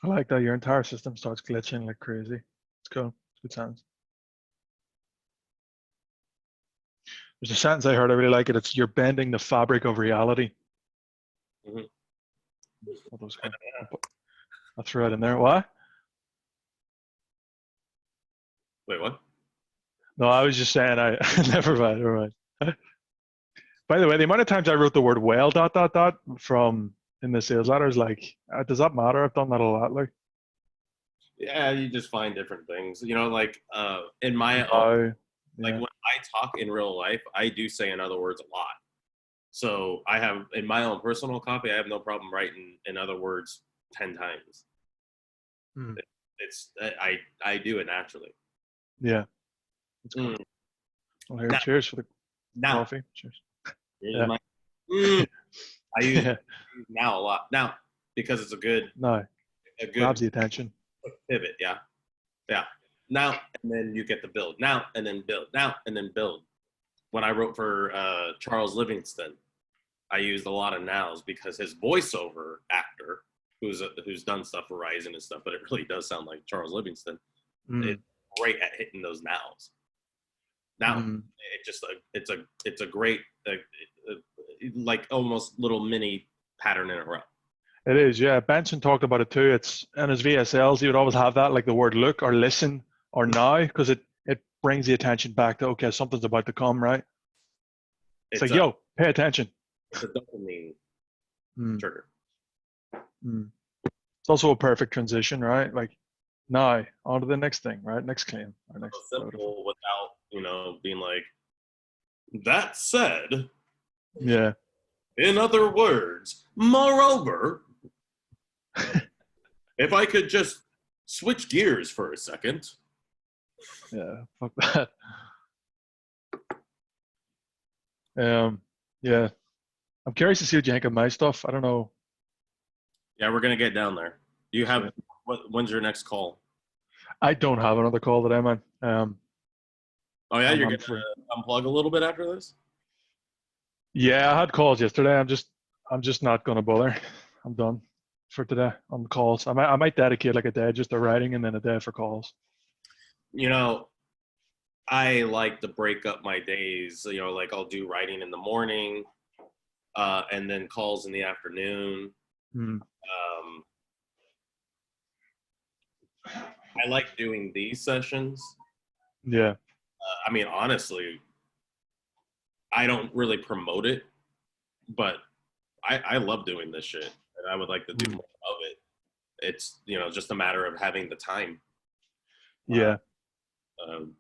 Speaker 2: I like that your entire system starts glitching like crazy. It's cool. It's good sounds. There's a sentence I heard, I really like it. It's you're bending the fabric of reality.
Speaker 1: Mm-hmm.
Speaker 2: I'll throw it in there. What?
Speaker 1: Wait, what?
Speaker 2: No, I was just saying never mind. By the way, the amount of times I wrote the word well from in the sales letters, like, does that matter? I've done that a lot. Like,
Speaker 1: yeah, you just find different things. You know, like in my like when I talk in real life, I do say in other words a lot. So I have in my own personal copy, I have no problem writing in other words 10 times. It's I do it naturally.
Speaker 2: Yeah. Cool. Well, here, cheers for the coffee. Cheers.
Speaker 1: Yeah. I use now a lot now because it's a good
Speaker 2: grabs the attention.
Speaker 1: Pivot, yeah. Now and then you get the build. Now and then build. Now and then build. When I wrote for Charles Livingston, I used a lot of nows because his voiceover actor, who's done stuff for Ryzen and stuff, but it really does sound like Charles Livingston. It's great at hitting those nows. Now it's a great like almost little mini pattern in a row.
Speaker 2: It is, yeah. Benson talked about it too. It's in his VSLs, he would always have that, like the word look or listen or now, because it brings the attention back to, okay, something's about to come, right? It's like, yo, pay attention.
Speaker 1: It's a dopamine trigger.
Speaker 2: It's also a perfect transition, right? Like, now, on to the next thing, right? Next claim. Or next
Speaker 1: simple without, being like, that said.
Speaker 2: Yeah.
Speaker 1: In other words, moreover, if I could just switch gears for a second.
Speaker 2: Yeah, fuck that. Yeah. I'm curious to see what you think of my stuff. I don't know.
Speaker 1: Yeah, we're gonna get down there. Do you have when's your next call? I
Speaker 2: don't have another call that I'm on.
Speaker 1: Oh yeah, you're gonna unplug a little bit after this?
Speaker 2: Yeah, I had calls yesterday. I'm just not gonna bother. I'm done. for today on calls. I might dedicate like a day just to writing and then a day for calls.
Speaker 1: You know, I like to break up my days. You know, like I'll do writing in the morning, and then calls in the afternoon.
Speaker 2: Hmm.
Speaker 1: I like doing these sessions.
Speaker 2: Yeah.
Speaker 1: I mean, honestly, I don't really promote it, but I love doing this shit, and I would like to do more of it. It's, you know, just a matter of having the time.
Speaker 2: Yeah.
Speaker 1: You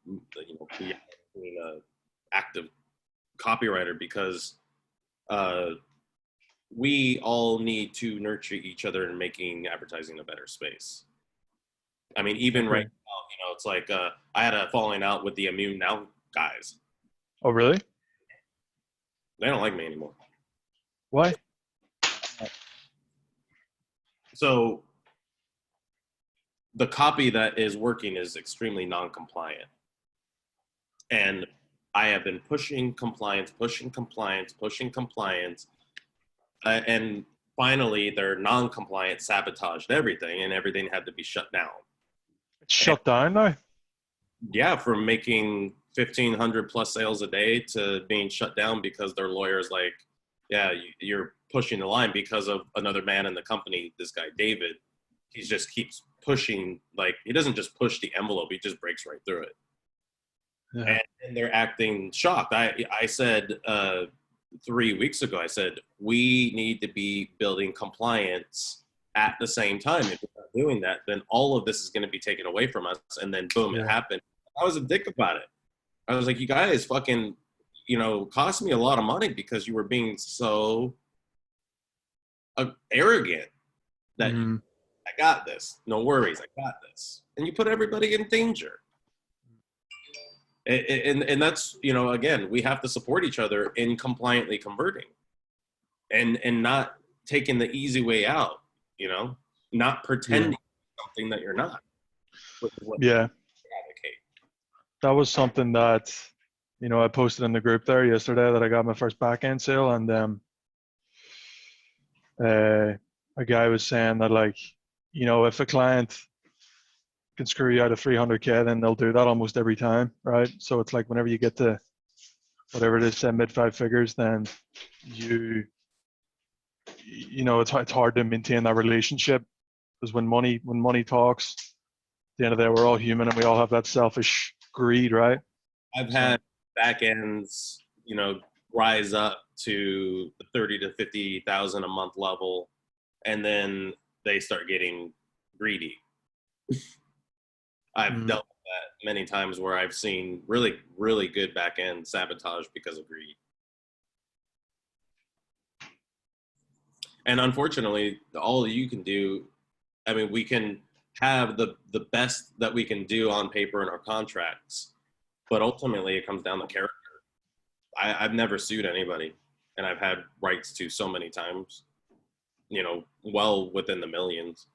Speaker 1: know, being an active copywriter, because we all need to nurture each other in making advertising a better space. I mean, even
Speaker 2: Okay.
Speaker 1: right now, you know, it's like I had a falling out with the Immune Now guys.
Speaker 2: Oh, really?
Speaker 1: They don't like me anymore.
Speaker 2: Why?
Speaker 1: So the copy that is working is extremely non-compliant. And I have been pushing compliance, and finally their non-compliant sabotaged everything, and everything had to be shut down.
Speaker 2: It's shut down now?
Speaker 1: Yeah, from making 1,500 plus sales a day to being shut down because their lawyer's like, yeah, you're pushing the line, because of another man in the company, this guy David. He just keeps pushing, like he doesn't just push the envelope, he just breaks right through it.
Speaker 2: Yeah.
Speaker 1: And they're acting shocked. I said 3 weeks ago, I said, we need to be building compliance at the same time. If we're not doing that, then all of this is going to be taken away from us. And then boom,
Speaker 2: Yeah.
Speaker 1: it happened. I was a dick about it. I was like, you guys fucking, you know, cost me a lot of money because you were being so arrogant that I got this. No worries, I got this. And you put everybody in danger. And that's, you know, again, we have to support each other in compliantly converting, and not taking the easy way out, you know, not pretending something that you're not.
Speaker 2: Yeah.
Speaker 1: Advocate.
Speaker 2: That was something that, you know, I posted in the group there yesterday, that I got my first back end sale, and a guy was saying that, like, you know, if a client can screw you out of 300K, then they'll do that almost every time, right? So it's like whenever you get to whatever it is, say mid five figures, then you know, it's hard to maintain that relationship, because when money talks, at the end of the day, we're all human and we all have that selfish greed, right?
Speaker 1: I've had back ends, you know, rise up to the 30 to 50,000 a month level, and then they start getting greedy. I've dealt with that many times, where I've seen really, really good back end sabotage because of greed. And unfortunately, all you can do, I mean, we can have the best that we can do on paper in our contracts, but ultimately it comes down to character. I've never sued anybody, and I've had rights to so many times, you know, well within the millions.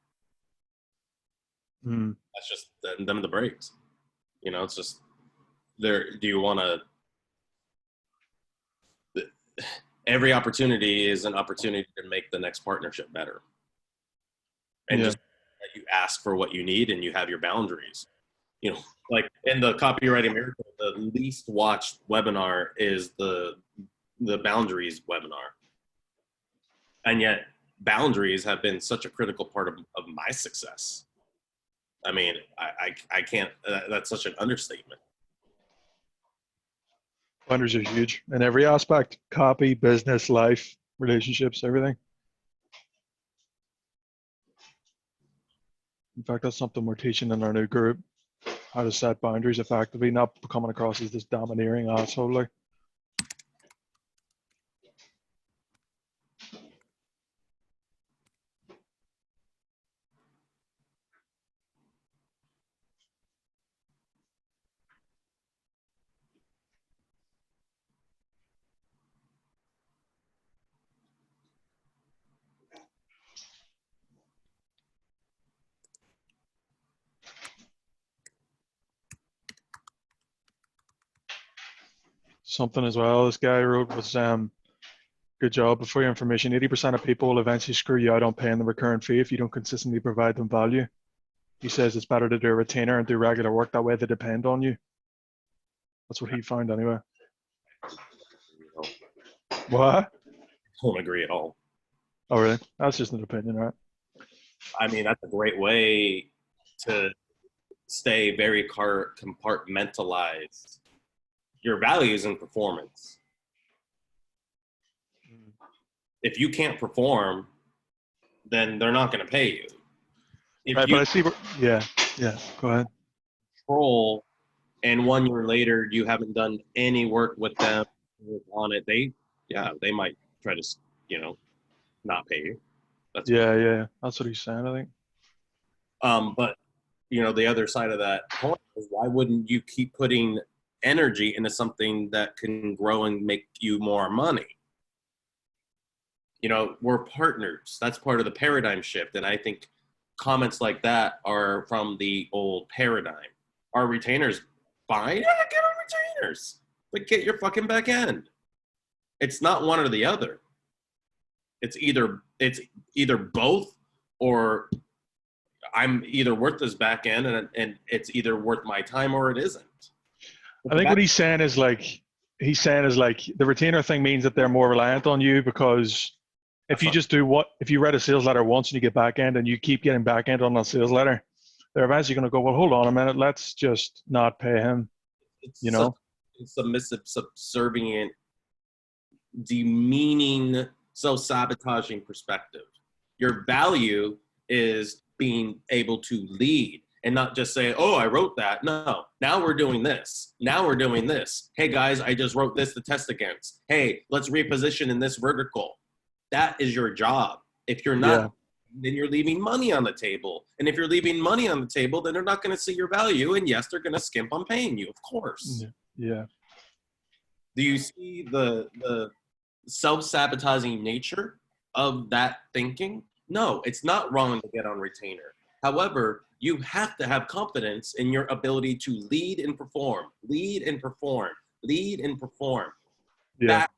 Speaker 1: That's just them the breaks. You know, it's just there. Do you want to? Every opportunity is an opportunity to make the next partnership better, and just you ask for what you need, and you have your boundaries. You know, like in the Copywriting Miracle, the least watched webinar is the boundaries webinar, and yet boundaries have been such a critical part of my success. I mean, I can't. That's such an understatement.
Speaker 2: Boundaries are huge in every aspect: copy, business, life, relationships, everything. In fact, that's something we're teaching in our new group: how to set boundaries effectively, not coming across as this domineering asshole. Like, something as well this guy wrote was Good job. But for your information, 80% of people will eventually screw you out on paying the recurring fee if you don't consistently provide them value. He says it's better to do a retainer and do regular work. That way they depend on you. That's what he found anyway. What?
Speaker 1: Don't agree at all.
Speaker 2: Oh, really? That's just an opinion, right?
Speaker 1: I mean, that's a great way to stay very compartmentalized. Your values and performance. If you can't perform, then they're not going to pay you. If
Speaker 2: Right,
Speaker 1: you
Speaker 2: but I see. Yeah, go ahead.
Speaker 1: control and 1 year later you haven't done any work with them on it, they might try to, not pay you. That's
Speaker 2: Yeah. That's what he's saying, I think.
Speaker 1: But the other side of that coin is, why wouldn't you keep putting energy into something that can grow and make you more money? We're partners. That's part of the paradigm shift. And I think comments like that are from the old paradigm. Are retainers fine? Yeah, get on retainers. But get your fucking back end. It's not one or the other. It's either both, or I'm either worth this back end and it's either worth my time or it isn't.
Speaker 2: I think what he's saying is like the retainer thing means that they're more reliant on you, because if you just if you read a sales letter once and you get back end and you keep getting back end on that sales letter, they're eventually going to go, well, hold on a minute, let's just not pay him.
Speaker 1: It's a submissive, subservient, demeaning, self-sabotaging perspective. Your value is being able to lead and not just say, oh, I wrote that. No, now we're doing this. Now we're doing this. Hey guys, I just wrote this to test against. Hey, let's reposition in this vertical. That is your job. If you're not, then you're leaving money on the table. And if you're leaving money on the table, then they're not going to see your value. And yes, they're going to skimp on paying you, of course.
Speaker 2: Yeah.
Speaker 1: Do you see the self-sabotaging nature of that thinking? No, it's not wrong to get on retainer. However, you have to have confidence in your ability to lead and perform, lead and perform, lead and perform.
Speaker 2: Yeah.
Speaker 1: Back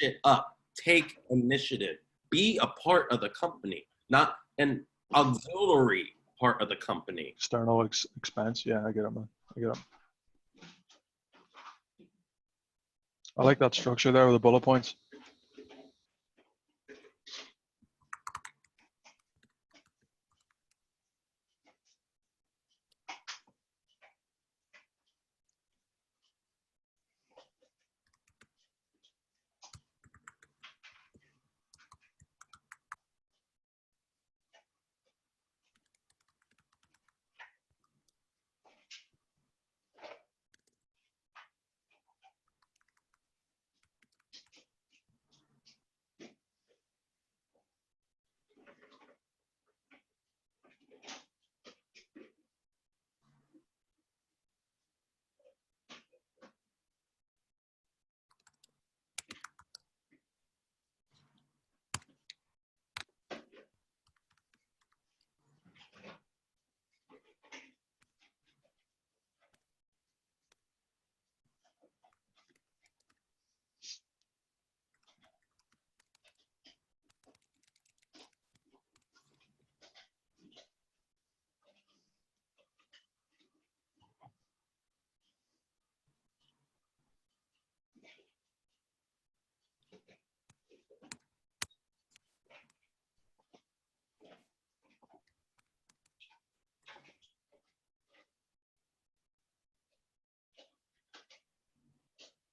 Speaker 1: shit up. Take initiative. Be a part of the company, not an auxiliary part of the company.
Speaker 2: External expense. Yeah, I get it, man. I get it. I like that structure there with the bullet points.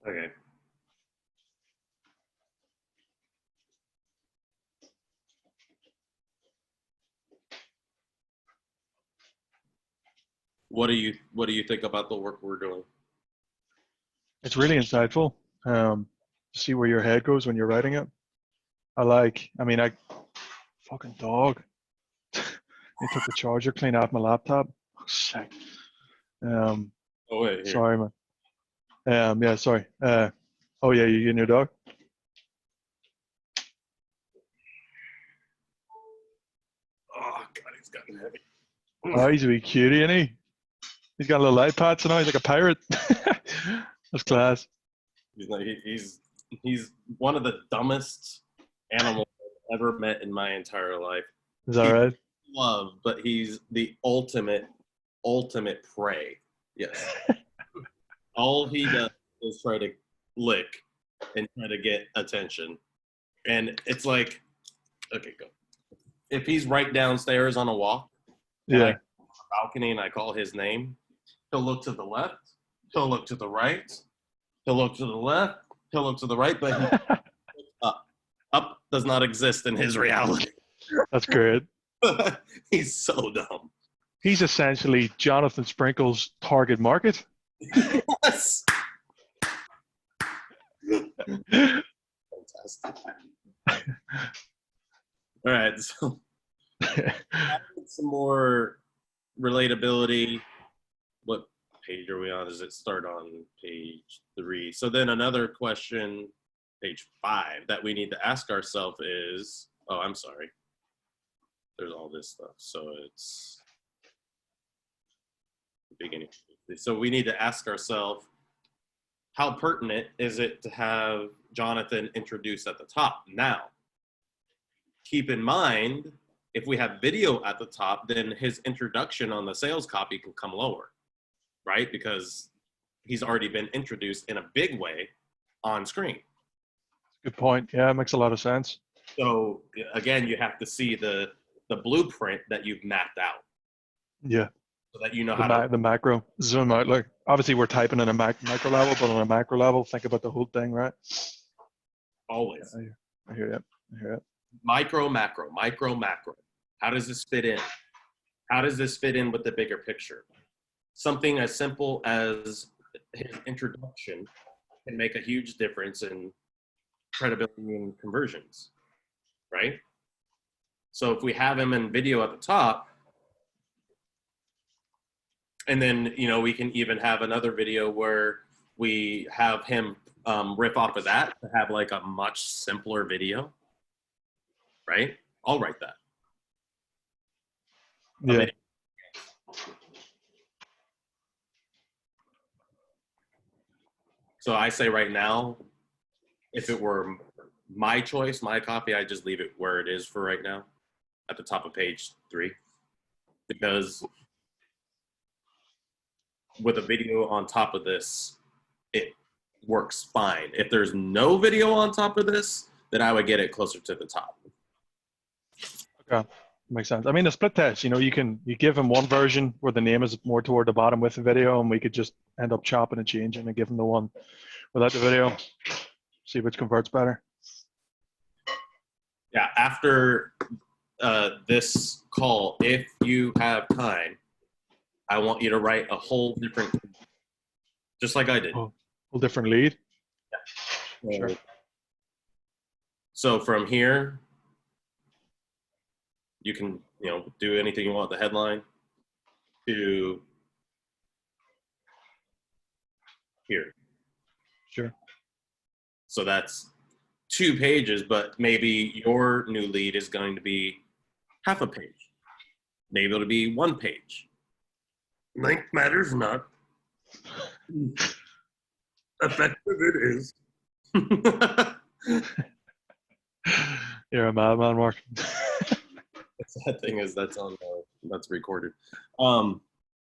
Speaker 1: Okay. What do you think about the work we're doing?
Speaker 2: It's really insightful. To see where your head goes when you're writing it. Fucking dog. They took the charger clean off my laptop. Oh, sick.
Speaker 1: Oh wait, here.
Speaker 2: Sorry, man. Yeah, sorry. Oh yeah, you and your dog?
Speaker 1: Oh god, he's gotten heavy.
Speaker 2: Oh, he's a wee cutie, isn't he? He's got a little iPad, so now he's like a pirate. That's class.
Speaker 1: He's one of the dumbest animal I've ever met in my entire life.
Speaker 2: Is that right?
Speaker 1: Love, but he's the ultimate prey. Yes. All he does is try to lick and try to get attention. And it's like, okay, go. If he's right downstairs on a walk, and I
Speaker 2: Yeah.
Speaker 1: go on the balcony and I call his name, he'll look to the left, he'll look to the right, he'll look to the left, he'll look to the right, but he up. Up does not exist in his reality.
Speaker 2: That's great.
Speaker 1: He's so dumb.
Speaker 2: He's essentially Jonathan Sprinkle's target market.
Speaker 1: Yes. Fantastic. All right, so some more relatability. What page are we on? Does it start on page 3? So then another question, page 5, that we need to ask ourselves is, oh, I'm sorry. There's all this stuff. So it's the beginning. So we need to ask ourselves, how pertinent is it to have Jonathan introduced at the top? Now, keep in mind, if we have video at the top, then his introduction on the sales copy can come lower, right? Because he's already been introduced in a big way on screen.
Speaker 2: Good point. Yeah, it makes a lot of sense.
Speaker 1: So again, you have to see the blueprint that you've mapped out.
Speaker 2: Yeah.
Speaker 1: So that you know
Speaker 2: The macro. Zoom out. Like, obviously, we're typing in a micro level, but on a macro level, think about the whole thing, right?
Speaker 1: always.
Speaker 2: I hear it. I hear it.
Speaker 1: Micro, macro, micro, macro. How does this fit in? How does this fit in with the bigger picture? Something as simple as his introduction can make a huge difference in credibility and conversions, right? So if we have him in video at the top, and then, you know, we can even have another video where we have him riff off of that to have like a much simpler video, right? I'll write that.
Speaker 2: Yeah.
Speaker 1: So I say right now, if it were my choice, my copy, I just leave it where it is for right now, at the top of page 3, because with a video on top of this, it works fine. If there's no video on top of this, then I would get it closer to the top.
Speaker 2: Okay. Makes sense. I mean, the split test, you know, you give him one version where the name is more toward the bottom with the video, and we could just end up chopping and changing and give him the one without the video, see which converts better.
Speaker 1: Yeah, after this call, if you have time, I want you to write a whole different, just like I did.
Speaker 2: Oh, whole different lead.
Speaker 1: Yeah.
Speaker 2: Sure.
Speaker 1: So from here, you can, you know, do anything you want with the headline to here.
Speaker 2: Sure.
Speaker 1: So that's 2 pages, but maybe your new lead is going to be half a page. Maybe it'll be 1 page. Length matters not. Effective it is.
Speaker 2: You're a madman, Mark.
Speaker 1: The sad thing is that's on that's recorded.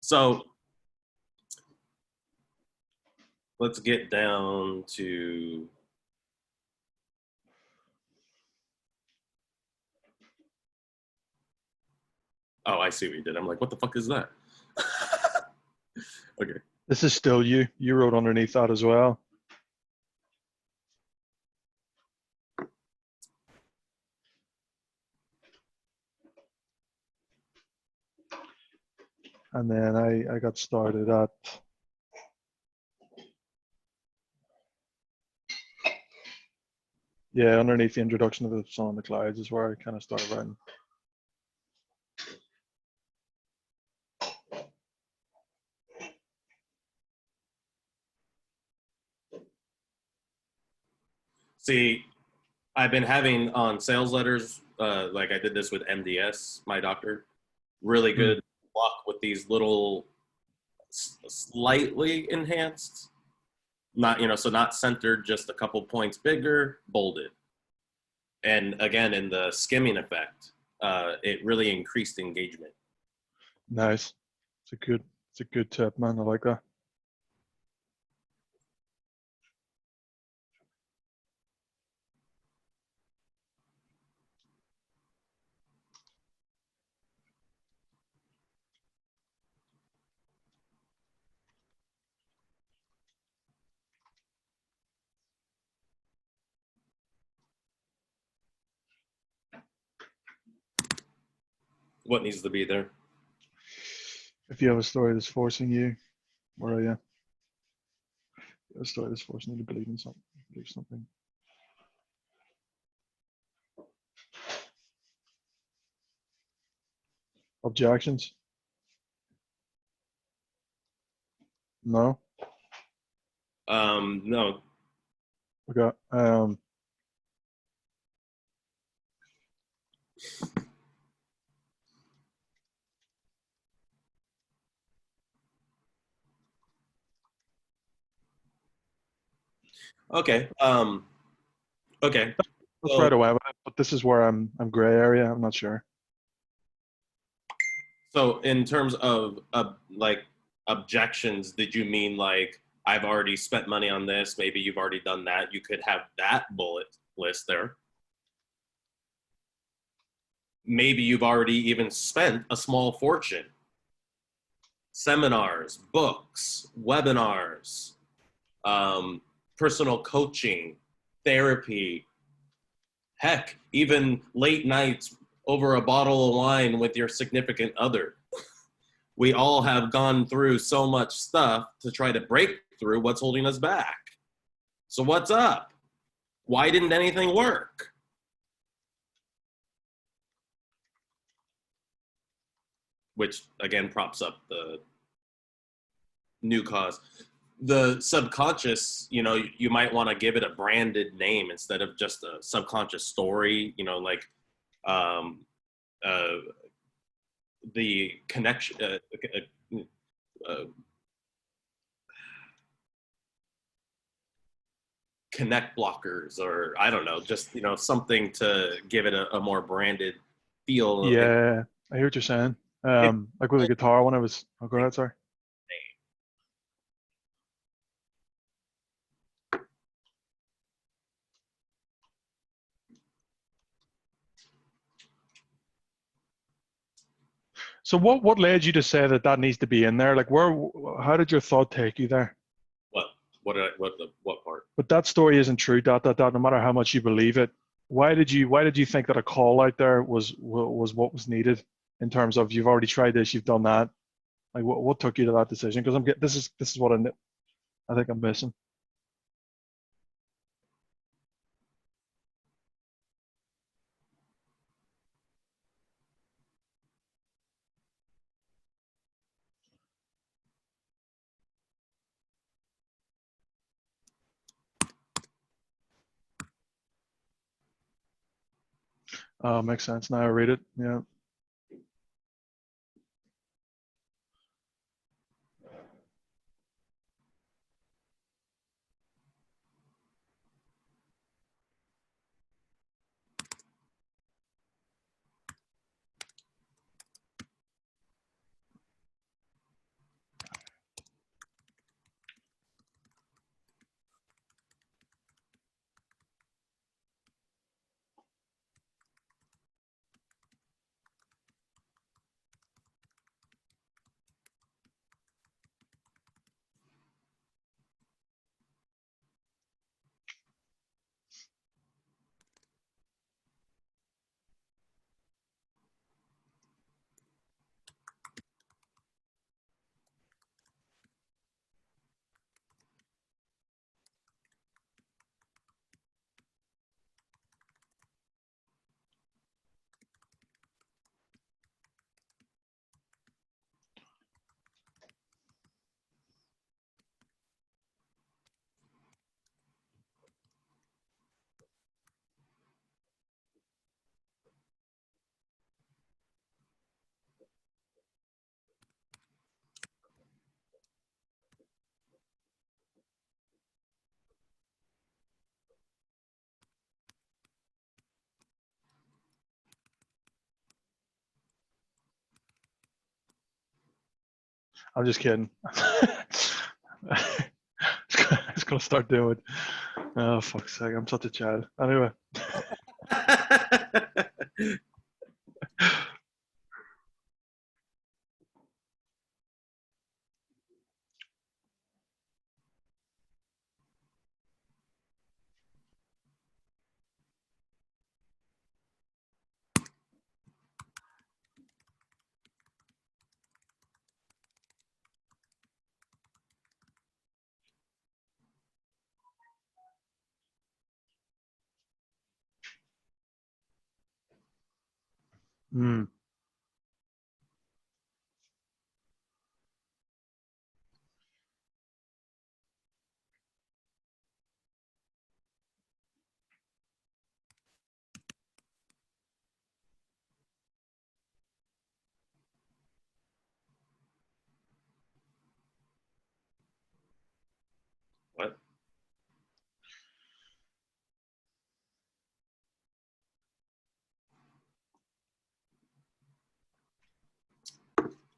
Speaker 1: So let's get down to oh, I see what you did. I'm like, what the fuck is that? Okay.
Speaker 2: This is still you. You wrote underneath that as well. And then I got started at underneath the introduction of the Sun on the Clouds is where I kind of started writing.
Speaker 1: See, I've been having on sales letters, like I did this with MDS, my doctor, really good luck with these little slightly enhanced, not, you know, so not centered, just a couple points bigger, bolded. And again, in the skimming effect, it really increased engagement.
Speaker 2: Nice. It's a good tip, man. I like that.
Speaker 1: What needs to be there?
Speaker 2: If you have a story that's forcing you, where are you? A story that's forcing you to believe in something, believe something. Objections? No.
Speaker 1: No.
Speaker 2: Okay.
Speaker 1: Okay. Okay.
Speaker 2: Let's
Speaker 1: So,
Speaker 2: right away with it. But this is where I'm gray area. I'm not sure.
Speaker 1: so in terms of like objections, did you mean like I've already spent money on this? Maybe you've already done that. You could have that bullet list there. Maybe you've already even spent a small fortune. Seminars, books, webinars, personal coaching, therapy, heck, even late nights over a bottle of wine with your significant other. We all have gone through so much stuff to try to break through what's holding us back. So what's up? Why didn't anything work? Which again props up the new cause. The subconscious, you might want to give it a branded name instead of just a subconscious story, like um, uh, the connection, connect blockers, or I don't know, just, something to give it a more branded feel.
Speaker 2: Yeah, I hear what you're saying.
Speaker 1: It,
Speaker 2: Like with the guitar when I was. Oh, go ahead. Sorry. So what led you to say that that needs to be in there? Like how did your thought take you there?
Speaker 1: what, what part?
Speaker 2: But that story isn't true, no matter how much you believe it. Why did you think that a call out there was what was needed in terms of you've already tried this, you've done that? Like what took you to that decision? Because this is what I think I'm missing. Makes sense. Now I read it. Yeah. I'm just kidding. It's gonna start doing. Oh fuck's sake! I'm such a child. Anyway. Mm.
Speaker 1: What?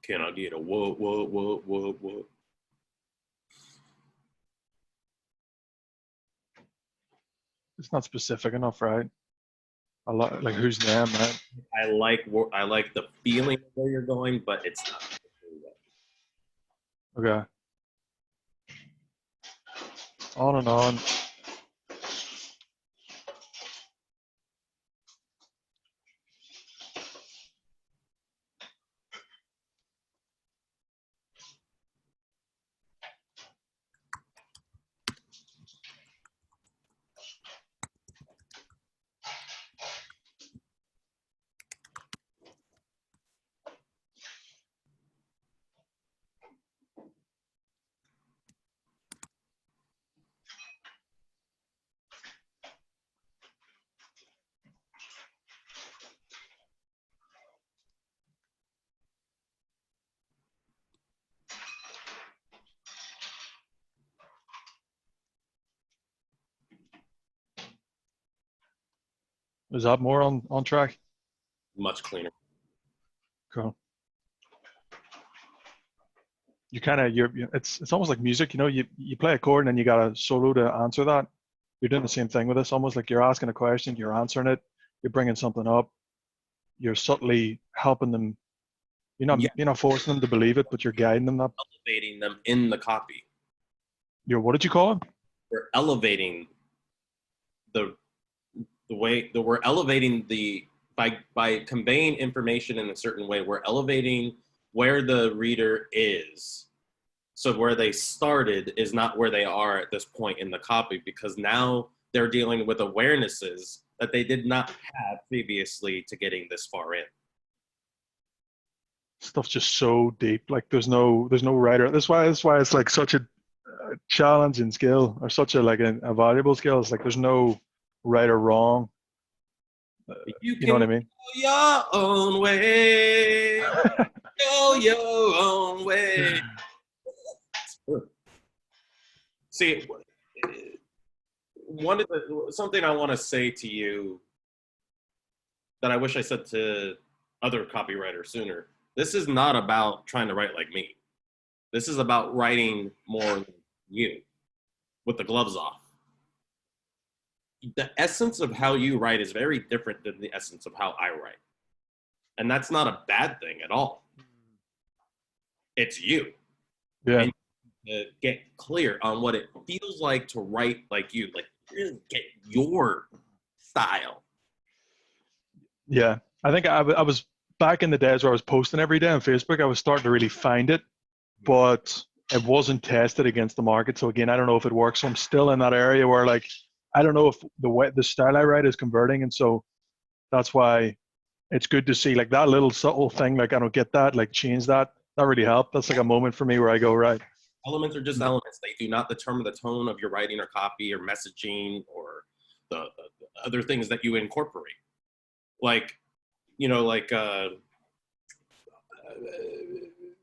Speaker 1: Can I get a what?
Speaker 2: It's not specific enough, right? A lot like whose name, right?
Speaker 1: I like the feeling of where you're going, but it's not.
Speaker 2: Okay. On and on. Is that more on track?
Speaker 1: Much cleaner.
Speaker 2: Cool. You kind of it's almost like music, you know. You play a chord and then you got a solo to answer that. You're doing the same thing with this. Almost like you're asking a question, you're answering it, you're bringing something up, you're subtly helping them.
Speaker 1: Yeah,
Speaker 2: You're not forcing them to believe it, but you're guiding them. That
Speaker 1: elevating them in the copy.
Speaker 2: you're what did you call it?
Speaker 1: We're elevating the way that we're elevating the by conveying information in a certain way. We're elevating where the reader is. So where they started is not where they are at this point in the copy, because now they're dealing with awarenesses that they did not have previously to getting this far in.
Speaker 2: Stuff's just so deep. Like there's no writer. That's why it's like such a challenging skill, or such a valuable skill. It's like there's no right or wrong.
Speaker 1: You
Speaker 2: You know
Speaker 1: can
Speaker 2: what I mean?
Speaker 1: go your own way. Go your own way. See, something I want to say to you that I wish I said to other copywriters sooner. This is not about trying to write like me. This is about writing more than you, with the gloves off. The essence of how you write is very different than the essence of how I write. And that's not a bad thing at all. It's you.
Speaker 2: Yeah.
Speaker 1: And get clear on what it feels like to write like you, like really get your style.
Speaker 2: Yeah. I think I was back in the days where I was posting every day on Facebook. I was starting to really find it, but it wasn't tested against the market. So again, I don't know if it works. So I'm still in that area where like I don't know if the style I write is converting, and so that's why it's good to see like that little subtle thing. Like I don't get that. Like change that. That really helped. That's like a moment for me where I go right.
Speaker 1: Elements are just elements. They do not determine the tone of your writing or copy or messaging or the other things that you incorporate. Like,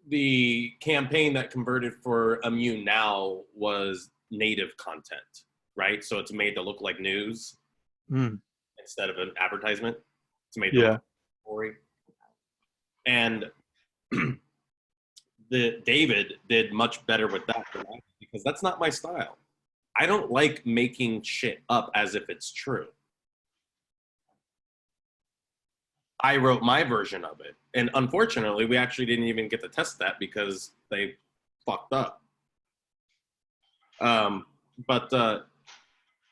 Speaker 1: the campaign that converted for Immune Now was native content, right? So it's made to look like news instead of an advertisement. It's made to look like a story. And David did much better with that than I did, because that's not my style. I don't like making shit up as if it's true. I wrote my version of it, and unfortunately, we actually didn't even get to test that because they fucked up. But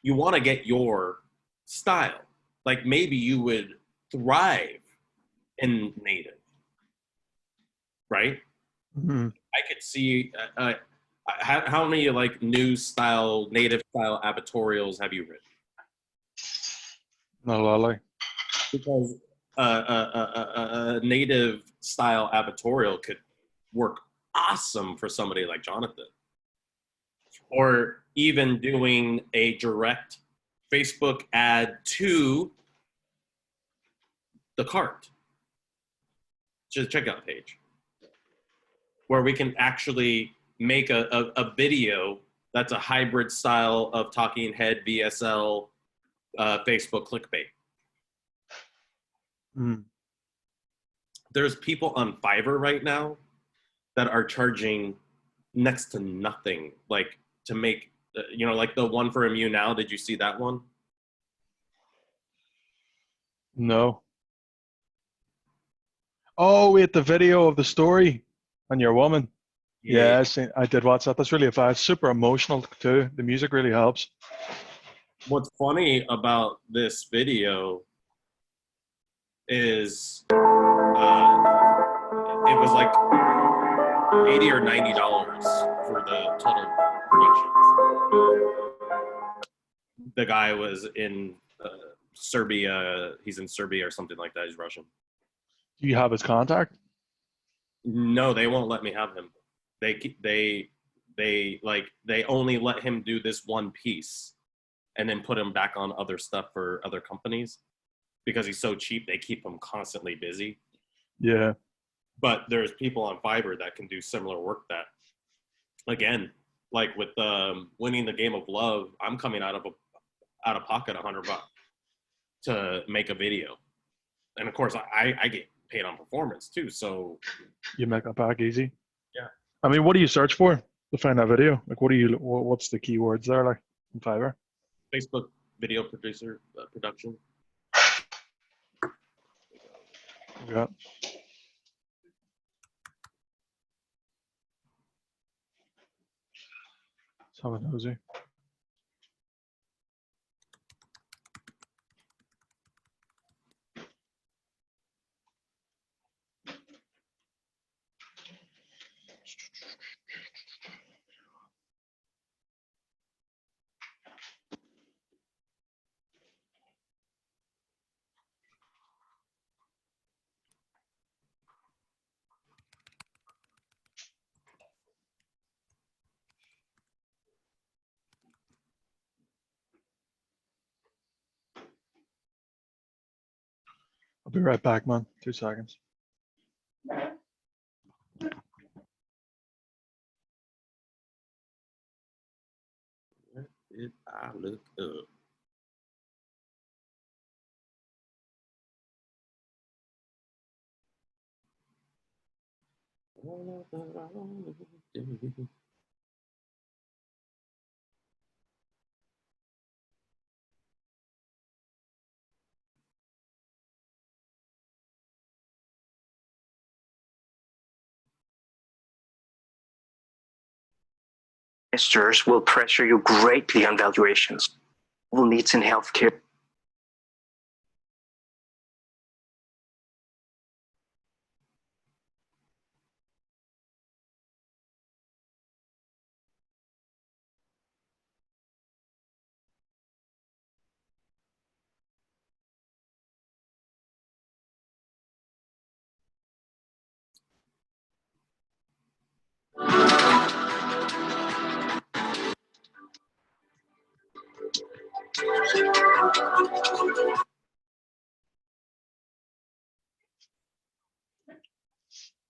Speaker 1: you want to get your style. Like maybe you would thrive in native, right?
Speaker 2: Mm-hmm.
Speaker 1: I could see how many like news style, native style advertorials have you written?
Speaker 2: Not a lot, like.
Speaker 1: Because a native style advertorial could work awesome for somebody like Jonathan. Or even doing a direct Facebook ad to the cart, to the checkout page, where we can actually make a video that's a hybrid style of talking head, VSL, Facebook clickbait.
Speaker 2: Mm.
Speaker 1: There's people on Fiverr right now that are charging next to nothing, like to make, like the one for Immune Now. Did you see that one?
Speaker 2: No. Oh, wait, the video of the story on your woman. Yeah, I did watch that. That's really fast. Super emotional too. The music really helps.
Speaker 1: What's funny about this video is it was like $80 or $90 for the total production. The guy was in Serbia. He's in Serbia or something like that. He's Russian.
Speaker 2: Do you have his contact?
Speaker 1: No, they won't let me have him. They only let him do this one piece and then put him back on other stuff for other companies because he's so cheap. They keep him constantly busy.
Speaker 2: Yeah.
Speaker 1: But there's people on Fiverr that can do similar work that, again, like with winning the game of love, I'm coming out of pocket $100 to make a video. And of course I get paid on performance too. So
Speaker 2: you make that back easy.
Speaker 1: Yeah.
Speaker 2: I mean, what do you search for to find that video? Like, what's the keywords there, like in Fiverr?
Speaker 1: Facebook video producer production.
Speaker 2: Yeah. Let's have a nosy. I'll be right back, man. 2 seconds.
Speaker 1: Where did I look up?
Speaker 4: Investors will pressure you greatly on valuations. All needs in healthcare.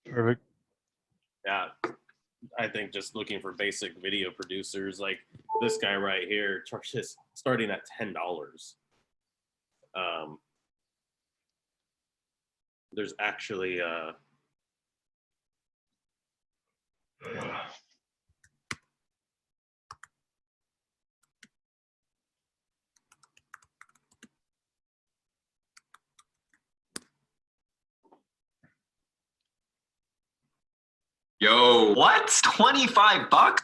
Speaker 2: Perfect.
Speaker 1: Yeah, I think just looking for basic video producers, like this guy right here, charges starting at $10. There's actually
Speaker 3: Yo, what? $25?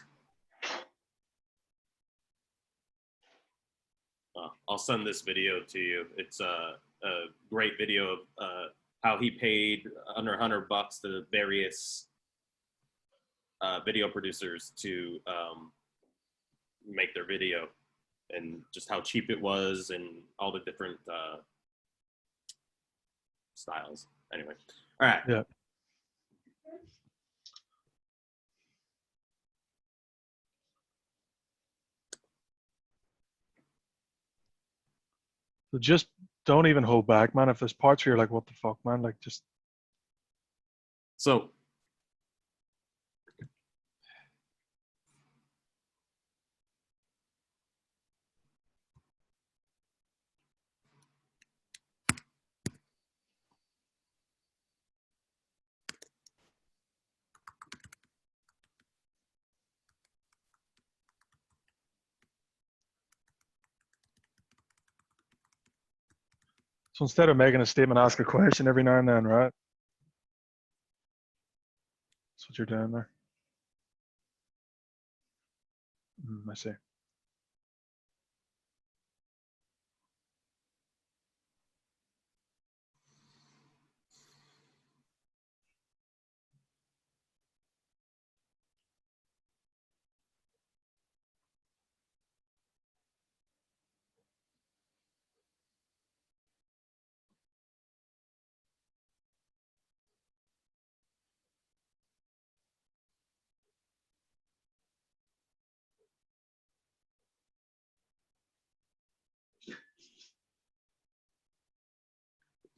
Speaker 1: I'll send this video to you. It's a great video of how he paid under $100 to various video producers to make their video, and just how cheap it was and all the different styles. Anyway, all right.
Speaker 2: Yeah. So just don't even hold back, man. If there's parts where you're like, what the fuck, man? Like, just.
Speaker 1: So
Speaker 2: So instead of making a statement, ask a question every now and then, right? That's what you're doing there. I see.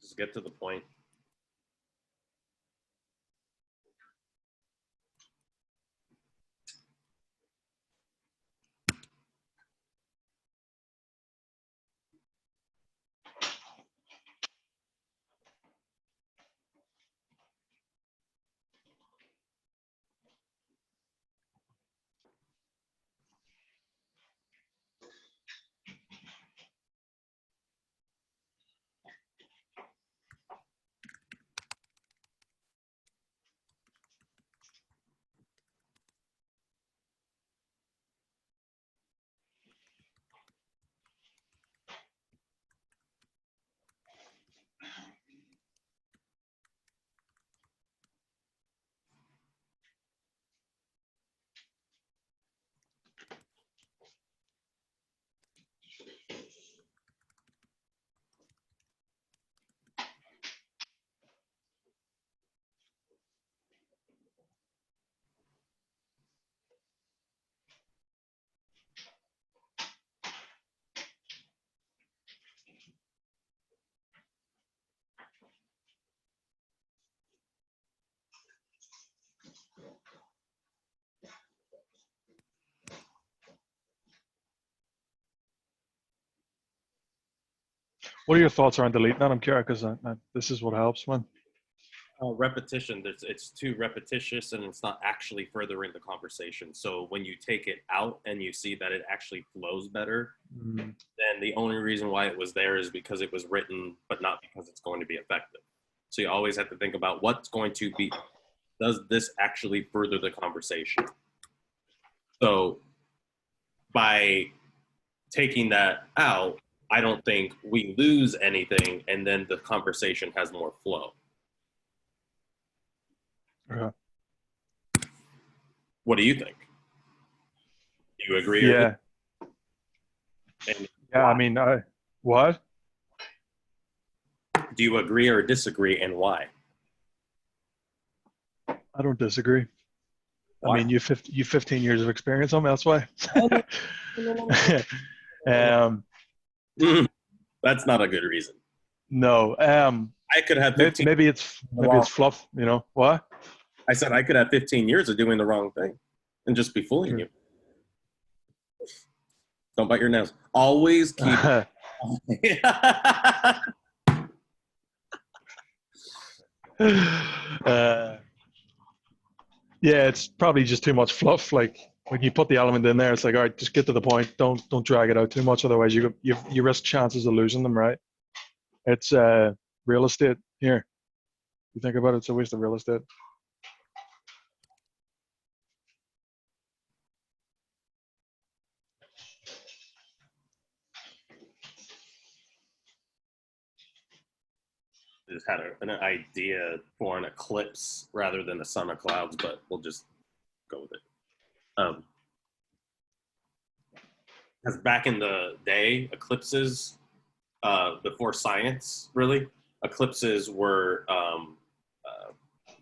Speaker 1: just get to the point.
Speaker 2: What are your thoughts around deleting that? I'm curious because this is what helps, man.
Speaker 1: Repetition, it's too repetitious and it's not actually furthering the conversation. So when you take it out and you see that it actually flows better, then the only reason why it was there is because it was written, but not because it's going to be effective. So you always have to think about what's going to be, does this actually further the conversation? So by taking that out, I don't think we lose anything, and then the conversation has more flow.
Speaker 2: Yeah.
Speaker 1: What do you think? Do you agree?
Speaker 2: Yeah.
Speaker 1: And
Speaker 2: Yeah,
Speaker 1: why?
Speaker 2: I mean, what?
Speaker 1: Do you agree or disagree, and why?
Speaker 2: I don't disagree.
Speaker 1: Why?
Speaker 2: I mean, you 15 years of experience on me, that's why.
Speaker 1: That's not a good reason.
Speaker 2: No.
Speaker 1: I could have 15.
Speaker 2: Maybe it's fluff, you know. What?
Speaker 1: I said I could have 15 years of doing the wrong thing and just be fooling you. Don't bite your nails. Always keep.
Speaker 2: Yeah, it's probably just too much fluff. Like when you put the element in there, it's like, all right, just get to the point. Don't drag it out too much, otherwise you risk chances of losing them. Right? It's real estate here. You think about it, it's a waste of real estate.
Speaker 1: Just had an idea for an eclipse rather than a sun of clouds, but we'll just go with it. Because back in the day, eclipses, before science, really, eclipses were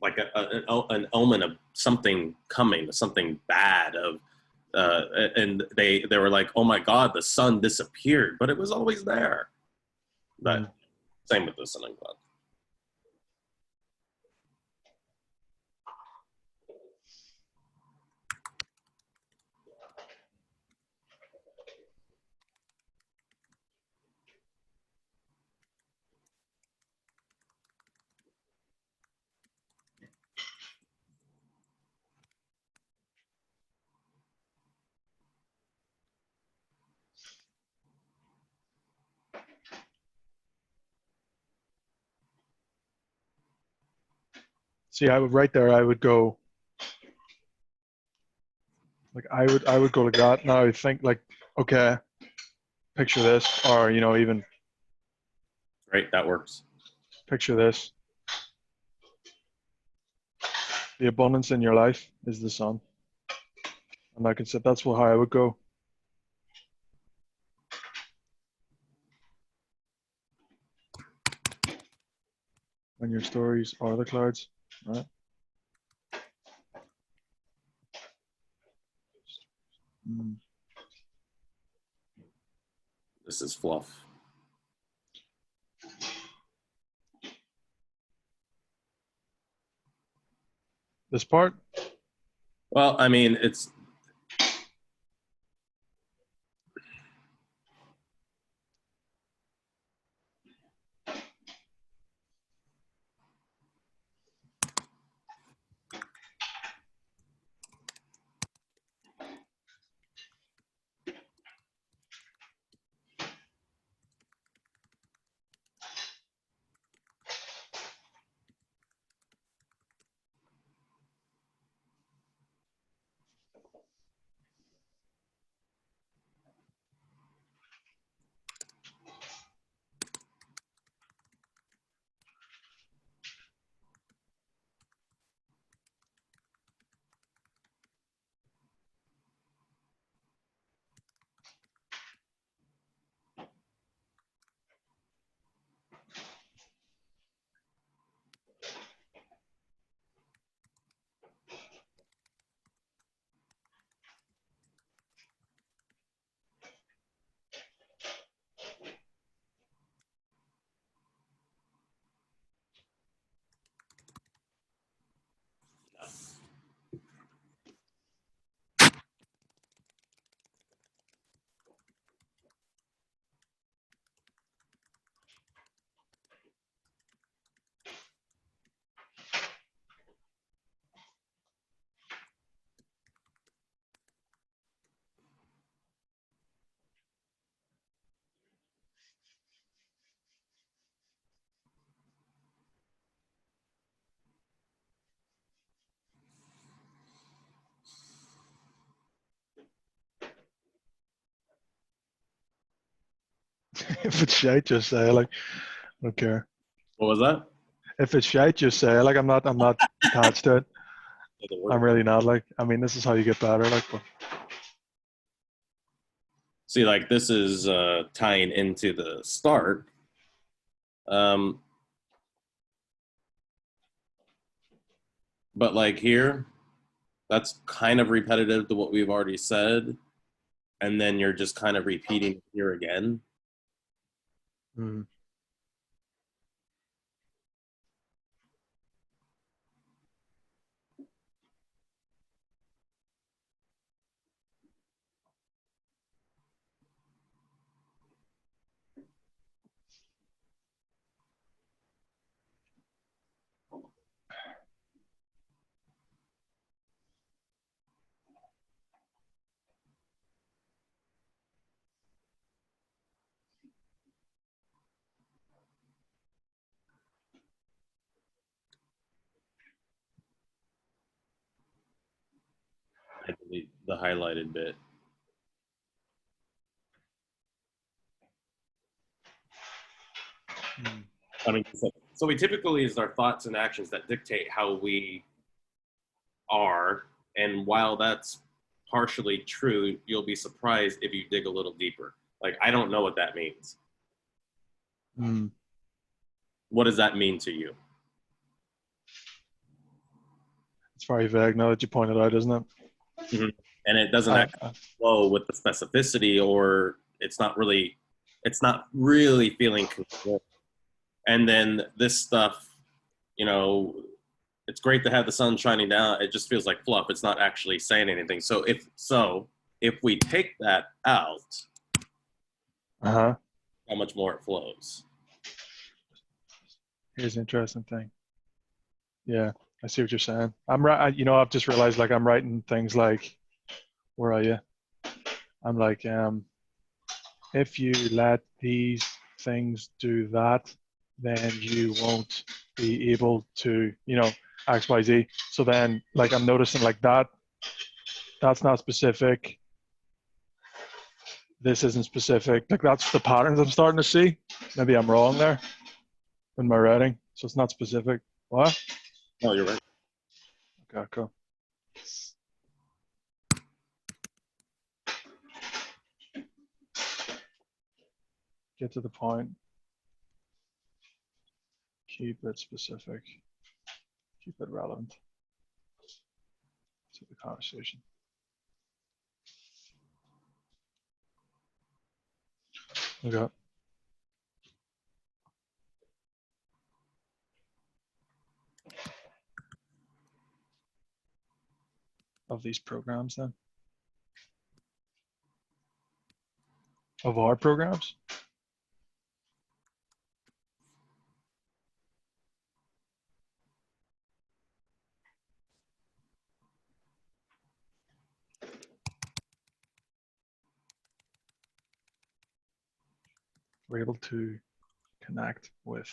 Speaker 1: like an omen of something coming, something bad. And they were like, "Oh my God, the sun disappeared," but it was always there. But same with the sun and clouds.
Speaker 2: See, I would right there. I would go like I would go like that. Now I think like, okay, picture this, or even
Speaker 1: Right, that works.
Speaker 2: picture this. The abundance in your life is the sun, and like I said, that's how I would go. And your stories are the clouds, right?
Speaker 1: This is fluff.
Speaker 2: This part?
Speaker 1: Well, I mean, it's
Speaker 2: If it's shite, just say like, I don't care.
Speaker 1: what was that?
Speaker 2: If it's shite, just say like, I'm not attached to it. I'm really not. Like, I mean, this is how you get better. Like, but
Speaker 1: See, like this is tying into the start. But like here, that's kind of repetitive to what we've already said. And then you're just kind of repeating here again. the highlighted bit. I mean, so we typically is our thoughts and actions that dictate how we are. And while that's partially true, you'll be surprised if you dig a little deeper. Like, I don't know what that means. What does that mean to you?
Speaker 2: It's very vague now that you pointed out, isn't it?
Speaker 1: Mm-hmm. And it doesn't actually flow with the specificity, or it's not really feeling control. And then this stuff, you know, it's great to have the sun shining down. It just feels like fluff. It's not actually saying anything. So if we take that out, how much more it flows.
Speaker 2: Here's an interesting thing. Yeah, I see what you're saying. I'm right. You know, I've just realized, like, I'm writing things like, where are you? I'm like, if you let these things do that, then you won't be able to, you know, X, Y, Z. So then, like, I'm noticing, like, that's not specific. This isn't specific. Like, that's the patterns I'm starting to see. Maybe I'm wrong there in my writing. So it's not specific. What?
Speaker 1: No, you're right.
Speaker 2: Okay, cool. Get to the point. Keep it specific. Keep it relevant to the conversation. Okay. Of these programs, then? Of our programs? We're able to connect with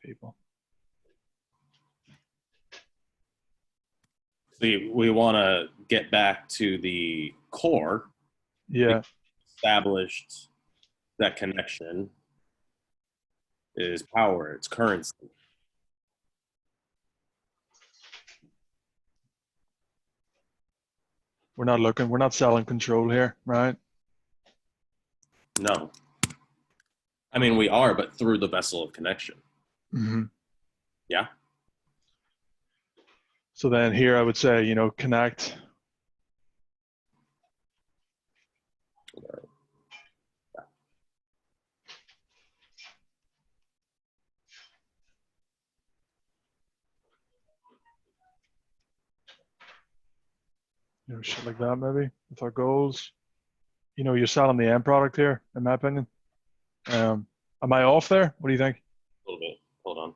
Speaker 2: people.
Speaker 1: See, we want to get back to the core.
Speaker 2: Yeah.
Speaker 1: Established that connection is power, it's currency.
Speaker 2: We're not selling control here, right?
Speaker 1: No. I mean, we are, but through the vessel of connection.
Speaker 2: Mm-hmm.
Speaker 1: Yeah.
Speaker 2: So then here I would say, you know, connect. You know, shit like that maybe with our goals. You know, you're selling the end product here, in my opinion. Am I off there? What do you think?
Speaker 1: A little bit. Hold on.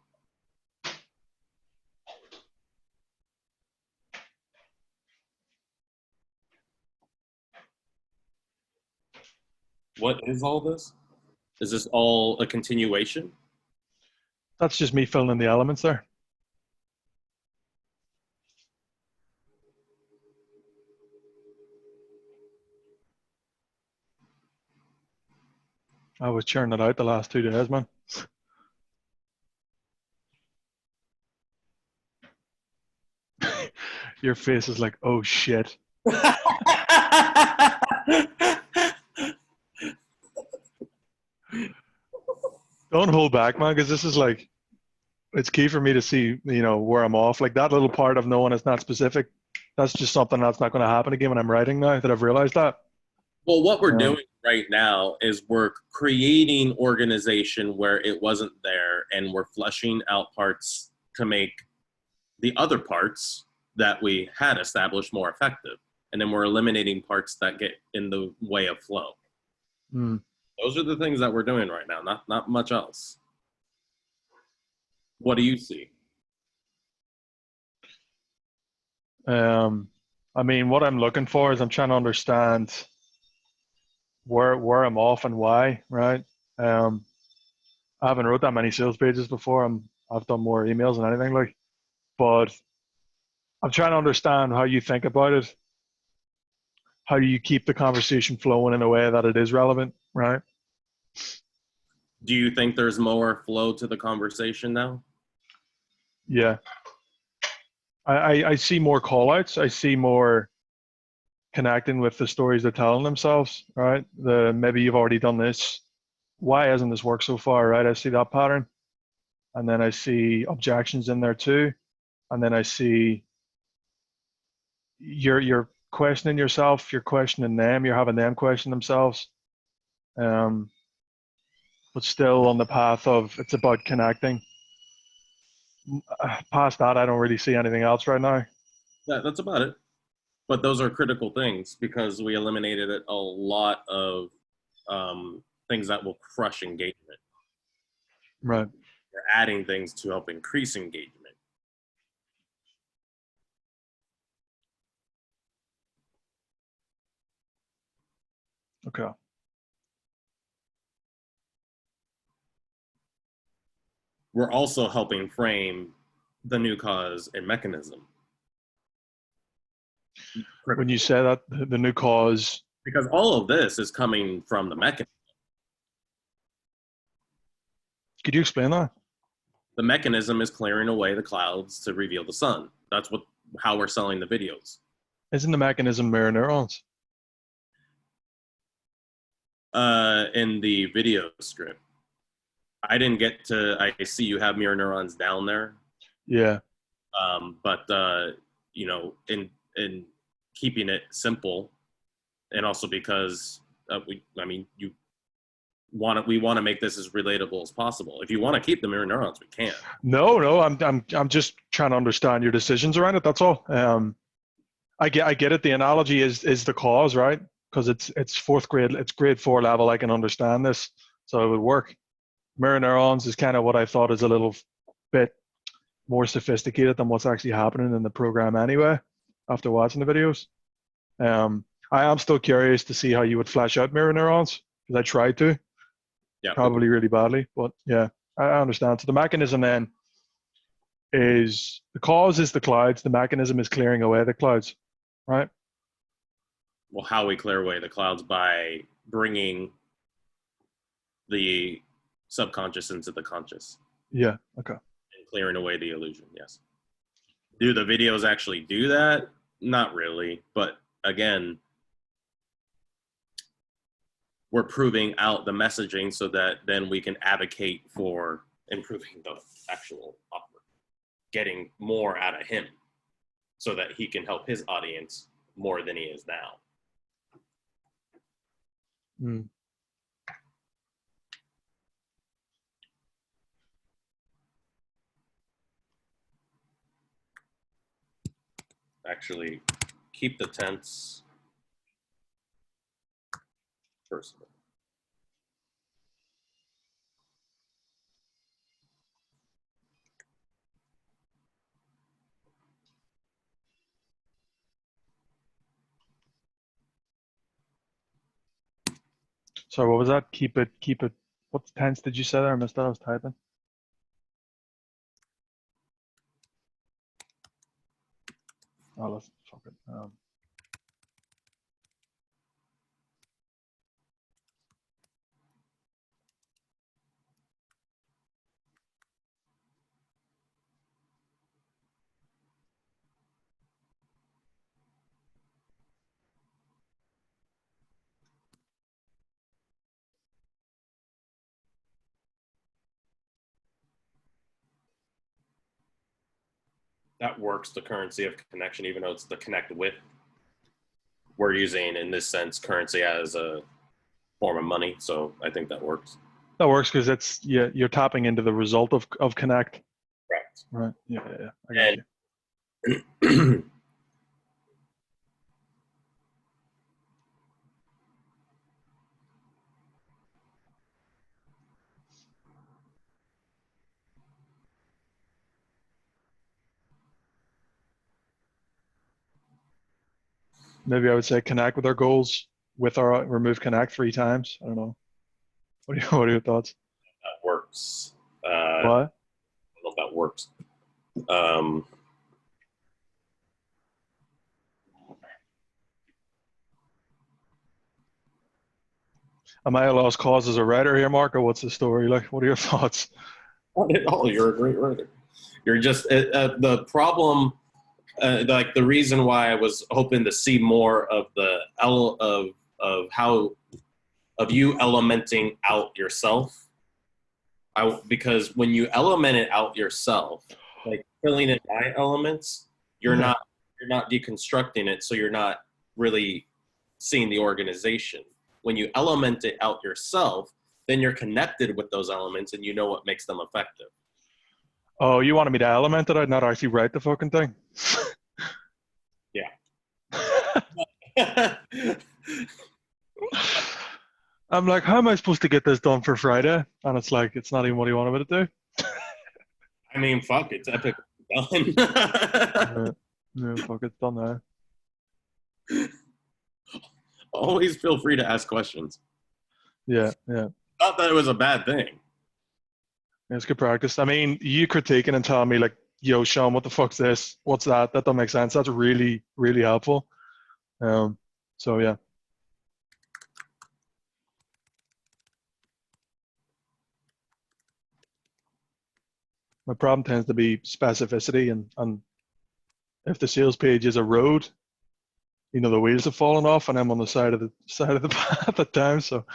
Speaker 1: What is all this? Is this all a continuation?
Speaker 2: That's just me filling in the elements there. I was churning it out the last 2 days, man. Your face is like, oh shit. Don't hold back, man, because this is like, it's key for me to see, you know, where I'm off. Like that little part of knowing it's not specific, that's just something that's not going to happen again when I'm writing now that I've realized that.
Speaker 1: Well, what we're doing right now is we're creating organization where it wasn't there, and we're fleshing out parts to make the other parts that we had established more effective. And then we're eliminating parts that get in the way of flow. Those are the things that we're doing right now, not much else. What do you see?
Speaker 2: I mean, what I'm looking for is I'm trying to understand where I'm off and why, right? I haven't wrote that many sales pages before. I've done more emails than anything, like, but I'm trying to understand how you think about it how do you keep the conversation flowing in a way that it is relevant, right?
Speaker 1: Do you think there's more flow to the conversation now?
Speaker 2: Yeah. I see more call outs. I see more connecting with the stories they're telling themselves, right? Maybe you've already done this. Why hasn't this worked so far, right? I see that pattern. And then I see objections in there too. And then I see you're questioning yourself, you're questioning them, you're having them question themselves. But still on the path of it's about connecting. Past that, I don't really see anything else right now.
Speaker 1: That's about it. But those are critical things because we eliminated a lot of things that will crush engagement.
Speaker 2: Right.
Speaker 1: We're adding things to help increase engagement.
Speaker 2: Okay.
Speaker 1: We're also helping frame the new cause and mechanism.
Speaker 2: When you say that, the new cause.
Speaker 1: Because all of this is coming from the mechanism.
Speaker 2: Could you explain that?
Speaker 1: The mechanism is clearing away the clouds to reveal the sun. That's how we're selling the videos.
Speaker 2: Isn't the mechanism mirror neurons?
Speaker 1: In the video script. I didn't get to, I see you have mirror neurons down there.
Speaker 2: Yeah.
Speaker 1: But you know, in keeping it simple, and also because we want to make this as relatable as possible. If you want to keep the mirror neurons, we can.
Speaker 2: No, I'm just trying to understand your decisions around it. That's all. I get it. The analogy is the cause, right? Because it's fourth grade, it's grade 4 level. I can understand this, so it would work. Mirror neurons is kind of what I thought is a little bit more sophisticated than what's actually happening in the program anyway, after watching the videos. I am still curious to see how you would flesh out mirror neurons, because I tried to.
Speaker 1: Yeah.
Speaker 2: Probably really badly, but yeah, I understand. So the mechanism then is, the cause is the clouds, the mechanism is clearing away the clouds, right?
Speaker 1: Well, how we clear away the clouds by bringing the subconscious into the conscious.
Speaker 2: Yeah, okay.
Speaker 1: And clearing away the illusion, yes. Do the videos actually do that? Not really, but again, we're proving out the messaging so that then we can advocate for improving the actual offer, getting more out of him so that he can help his audience more than he is now.
Speaker 2: Mm.
Speaker 1: Actually, keep the tense personal.
Speaker 2: So what was that? Keep it. What tense did you say there? I missed that. I was typing. Oh, let's fuck it.
Speaker 1: That works, the currency of connection, even though it's the connect with. We're using, in this sense, currency as a form of money, so I think that works.
Speaker 2: That works because it's, yeah, you're tapping into the result of connect.
Speaker 1: Correct.
Speaker 2: Right. Yeah. I got you. Maybe I would say connect with our goals with our remove connect 3 times. I don't know. What are your thoughts?
Speaker 1: That works.
Speaker 2: What?
Speaker 1: I don't know if that works.
Speaker 2: Am I a lost cause as a writer here, Mark, or what's the story? Like, what are your thoughts?
Speaker 1: Not at all. You're a great writer. You're just the problem. Like the reason why I was hoping to see more of the of how of you elementing out yourself. Because when you element it out yourself, like filling in my elements, you're
Speaker 2: Yeah.
Speaker 1: not deconstructing it, so you're not really seeing the organization. When you element it out yourself, then you're connected with those elements and you know what makes them effective.
Speaker 2: Oh, you wanted me to element it? I'd not actually write the fucking thing.
Speaker 1: Yeah.
Speaker 2: I'm like, how am I supposed to get this done for Friday? And it's like, it's not even what you wanted me to do.
Speaker 1: I mean, fuck, it's epic done.
Speaker 2: No, fuck, it's done now.
Speaker 1: Always feel free to ask questions.
Speaker 2: Yeah.
Speaker 1: Not that it was a bad thing.
Speaker 2: It's good practice. I mean, you critiquing and telling me like, yo, Sean, what the fuck's this? What's that? That don't make sense. That's really, really helpful. So yeah. My problem tends to be specificity and if the sales page is a road, the wheels have fallen off and I'm on the side of the path at times. So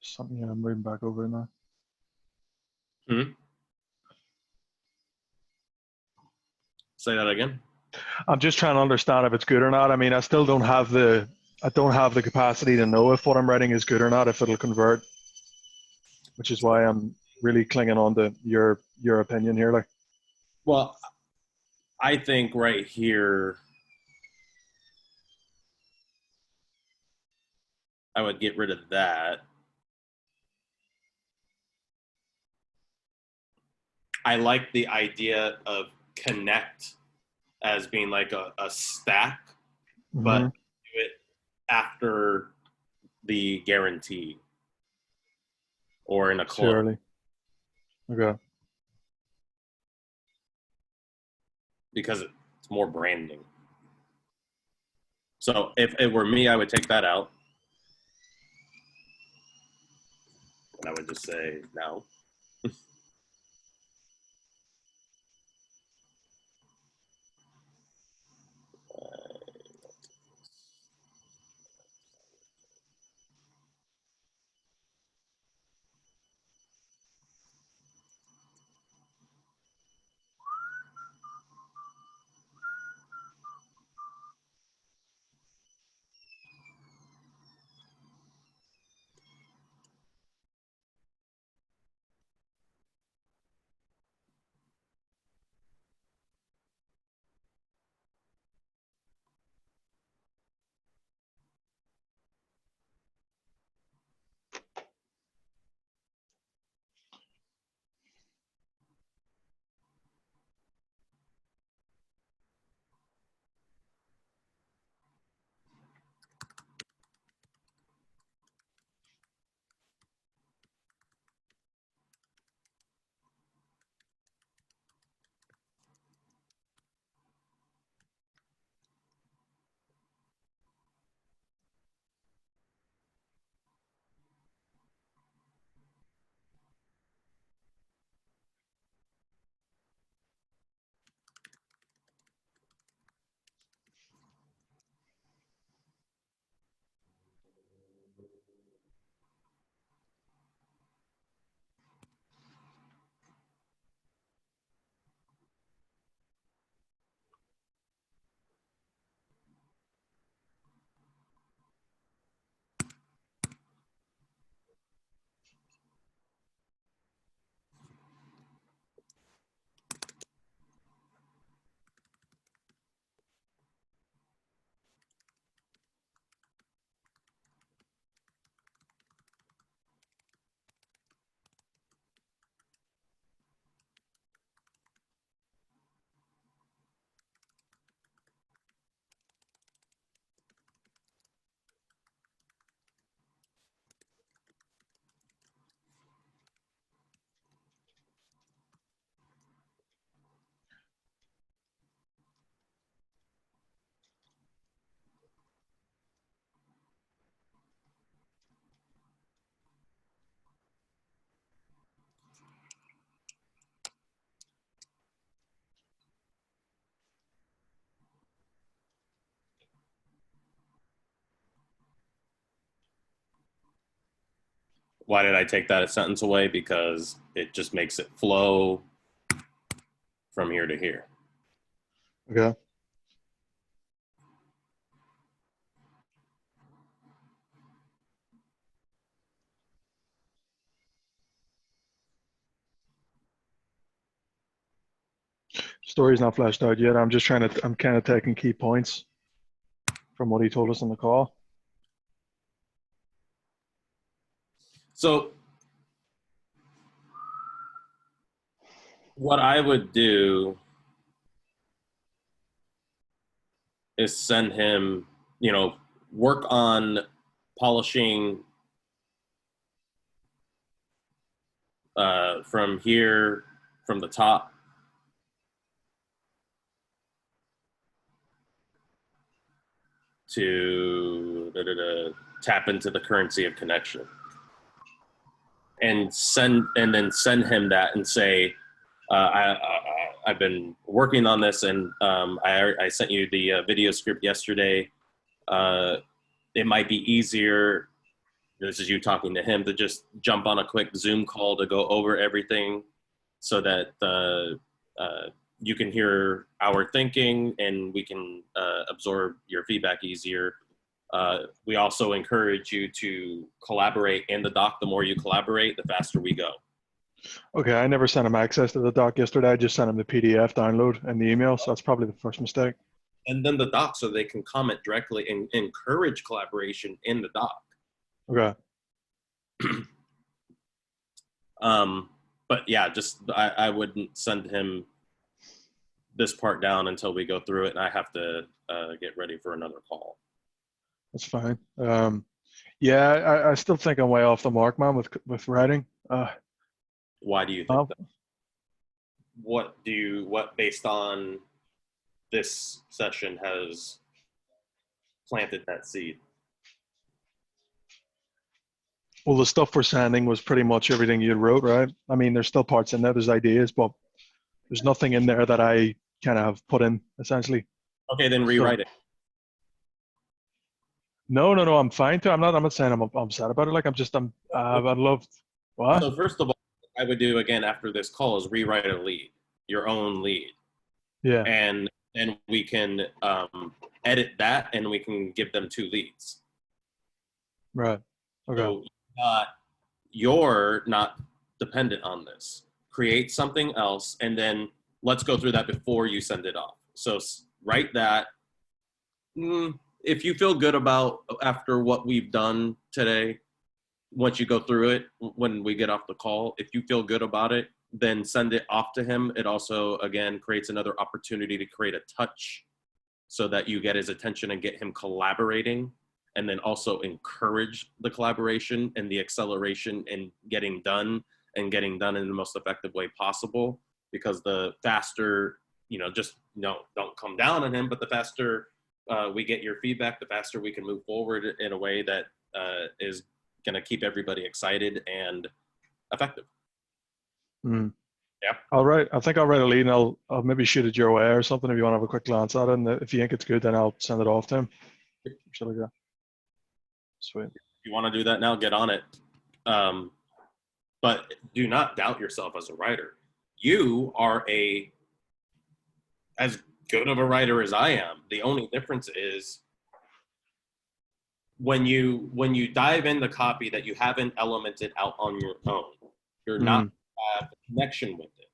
Speaker 2: something I'm reading back over now.
Speaker 1: Say that again.
Speaker 2: I'm just trying to understand if it's good or not. I mean, I don't have the capacity to know if what I'm writing is good or not, if it'll convert, which is why I'm really clinging on to your opinion here. Like,
Speaker 1: Well, I think right here, I would get rid of that. I like the idea of connect as being like a stack, but do it after the guarantee or in a club.
Speaker 2: surely. Okay.
Speaker 1: Because it's more branding. So if it were me, I would take that out. And I would just say no. Why did I take that a sentence away? Because it just makes it flow from here to here.
Speaker 2: Okay. Story's not fleshed out yet. I'm kind of taking key points from what he told us on the call.
Speaker 1: So what I would do is send him, work on polishing from here, from the top, to tap into the currency of connection, and then send him that and say, I've been working on this, and I sent you the video script yesterday. It might be easier, this is you talking to him, to just jump on a quick Zoom call to go over everything so that you can hear our thinking and we can absorb your feedback easier. We also encourage you to collaborate in the doc. The more you collaborate, the faster we go.
Speaker 2: Okay, I never sent him access to the doc yesterday. I just sent him the PDF download and the email, so that's probably the first mistake.
Speaker 1: And then the doc, so they can comment directly and encourage collaboration in the doc.
Speaker 2: Okay.
Speaker 1: But yeah, just I wouldn't send him this part down until we go through it, and I have to get ready for another call.
Speaker 2: That's fine. Yeah, I still think I'm way off the mark, man, with writing.
Speaker 1: Why do you think that? What based on this session has planted that seed?
Speaker 2: Well, the stuff we're sending was pretty much everything you wrote, right? I mean, there's still parts in there, there's ideas, but there's nothing in there that I kind of have put in, essentially.
Speaker 1: Okay, then rewrite it.
Speaker 2: No, I'm fine too. I'm not saying I'm upset about it. Like I'd love. What?
Speaker 1: So first of all, I would do again after this call is rewrite a lead, your own lead.
Speaker 2: Yeah.
Speaker 1: And then we can edit that, and we can give them 2 leads.
Speaker 2: Right. Okay.
Speaker 1: So you're not dependent on this. Create something else, and then let's go through that before you send it off. So write that. If you feel good about after what we've done today, once you go through it, when we get off the call, if you feel good about it, then send it off to him. It also, again, creates another opportunity to create a touch so that you get his attention and get him collaborating, and then also encourage the collaboration and the acceleration and getting done in the most effective way possible. Because the faster, don't come down on him, but the faster we get your feedback, the faster we can move forward in a way that is going to keep everybody excited and effective.
Speaker 2: Mm.
Speaker 1: Yeah.
Speaker 2: I think I'll write a lead, and I'll maybe shoot it your way or something if you want to have a quick glance at it. And if you think it's good, then I'll send it off to him. Should I go? Sweet.
Speaker 1: If you want to do that now, get on it. But do not doubt yourself as a writer. You are as good of a writer as I am. The only difference is when you dive in the copy that you haven't elemented out on your own, you're not have a connection with it.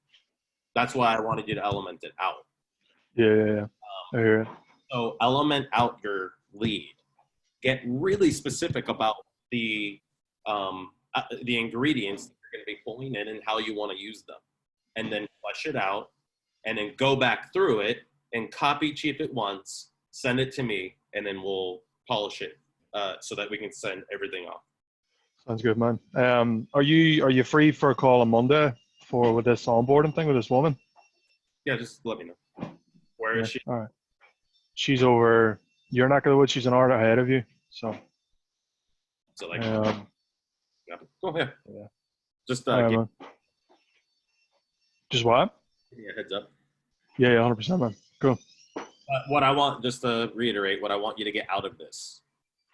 Speaker 1: That's why I wanted you to element it out.
Speaker 2: Yeah. I hear it.
Speaker 1: So element out your lead. Get really specific about the ingredients that you're going to be pulling in and how you want to use them, and then flesh it out, and then go back through it and copy chief it once, send it to me, and then we'll polish it so that we can send everything off.
Speaker 2: Sounds good, man. Are you free for a call on Monday with this onboarding thing with this woman?
Speaker 1: Yeah, just let me know. Where is she?
Speaker 2: All right. She's over your neck of the woods. She's an hour ahead of you. So
Speaker 1: like, yeah. Go ahead.
Speaker 2: Yeah.
Speaker 1: Just
Speaker 2: just what?
Speaker 1: Give me a heads up.
Speaker 2: Yeah, 100%, man. Cool.
Speaker 1: What I want, just to reiterate, what I want you to get out of this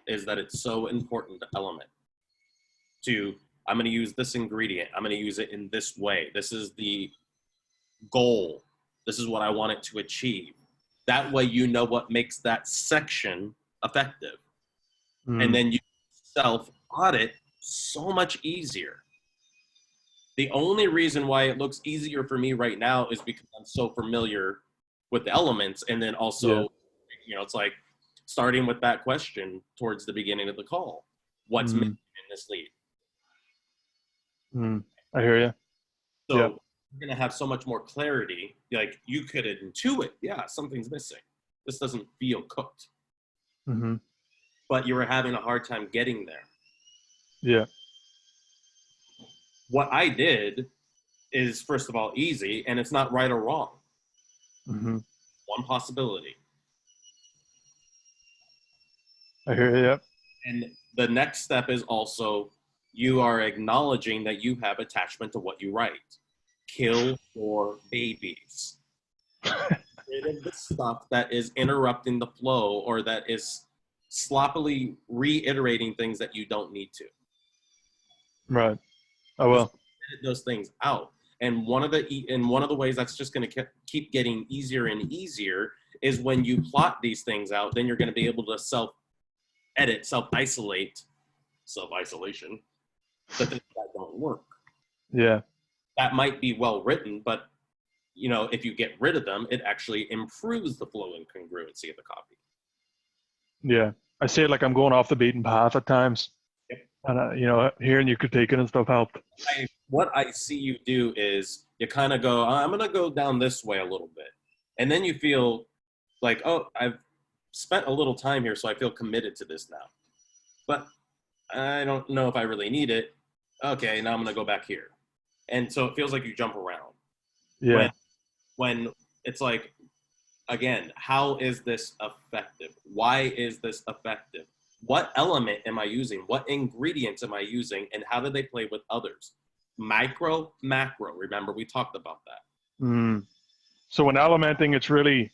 Speaker 1: is that it's so important to element. I'm going to use this ingredient. I'm going to use it in this way. This is the goal. This is what I want it to achieve. That way, you know what makes that section effective. And then you self-audit so much easier. The only reason why it looks easier for me right now is because I'm so familiar with the elements. And then also, it's like starting with that question towards the beginning of the call. What's missing in this lead?
Speaker 2: I hear you.
Speaker 1: So you're going to have so much more clarity. Like you could intuit, something's missing. This doesn't feel cooked. But you were having a hard time getting there.
Speaker 2: Yeah.
Speaker 1: What I did is, first of all, easy, and it's not right or wrong. One possibility.
Speaker 2: I hear you. Yep.
Speaker 1: And the next step is also you are acknowledging that you have attachment to what you write. Kill your babies. Rid of the stuff that is interrupting the flow or that is sloppily reiterating things that you don't need to.
Speaker 2: Right. I will.
Speaker 1: Edit those things out. And one of the ways that's just going to keep getting easier and easier is when you plot these things out, then you're going to be able to self-edit, self-isolation, the things that don't work.
Speaker 2: Yeah.
Speaker 1: That might be well written, but if you get rid of them, it actually improves the flow and congruency of the copy.
Speaker 2: Yeah. I say it like I'm going off the beaten path at times.
Speaker 1: Yep.
Speaker 2: And, hearing you critique it and stuff helped.
Speaker 1: What I see you do is you kind of go, I'm going to go down this way a little bit. And then you feel like, oh, I've spent a little time here, so I feel committed to this now. But I don't know if I really need it. Okay, now I'm going to go back here. And so it feels like you jump around.
Speaker 2: Yeah.
Speaker 1: When it's like, again, how is this effective? Why is this effective? What element am I using? What ingredients am I using? And how do they play with others? Micro, macro. Remember, we talked about that.
Speaker 2: So when elementing, it's really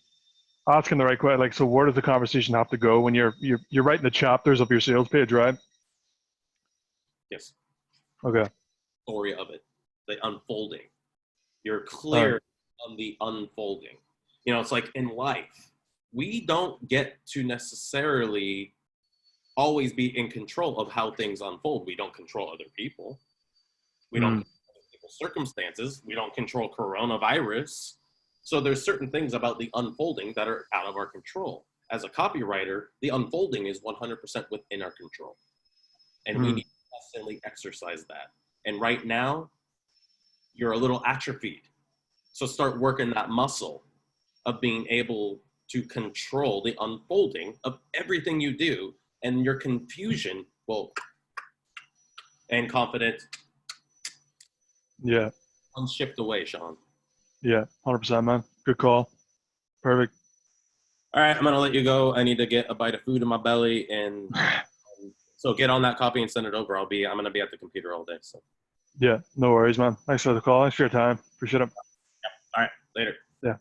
Speaker 2: asking the right question. Like, so where does the conversation have to go when you're writing the chapters of your sales page, right?
Speaker 1: Yes.
Speaker 2: Okay.
Speaker 1: Story of it, the unfolding. You're clear on the unfolding. It's like in life, we don't get to necessarily always be in control of how things unfold. We don't control other people. We don't control people's circumstances. We don't control coronavirus. So there's certain things about the unfolding that are out of our control. As a copywriter, the unfolding is 100% within our control. And we need to constantly exercise that. And right now, you're a little atrophied. So start working that muscle of being able to control the unfolding of everything you do, and your confusion will, and confidence, shift away, Sean.
Speaker 2: Yeah, 100%, man. Good call. Perfect.
Speaker 1: All right, I'm going to let you go. I need to get a bite of food in my belly, and so get on that copy and send it over. I'm going to be at the computer all day. So.
Speaker 2: Yeah, no worries, man. Thanks for the call. Thanks for your time. Appreciate it.
Speaker 1: All right, later.
Speaker 2: Yeah.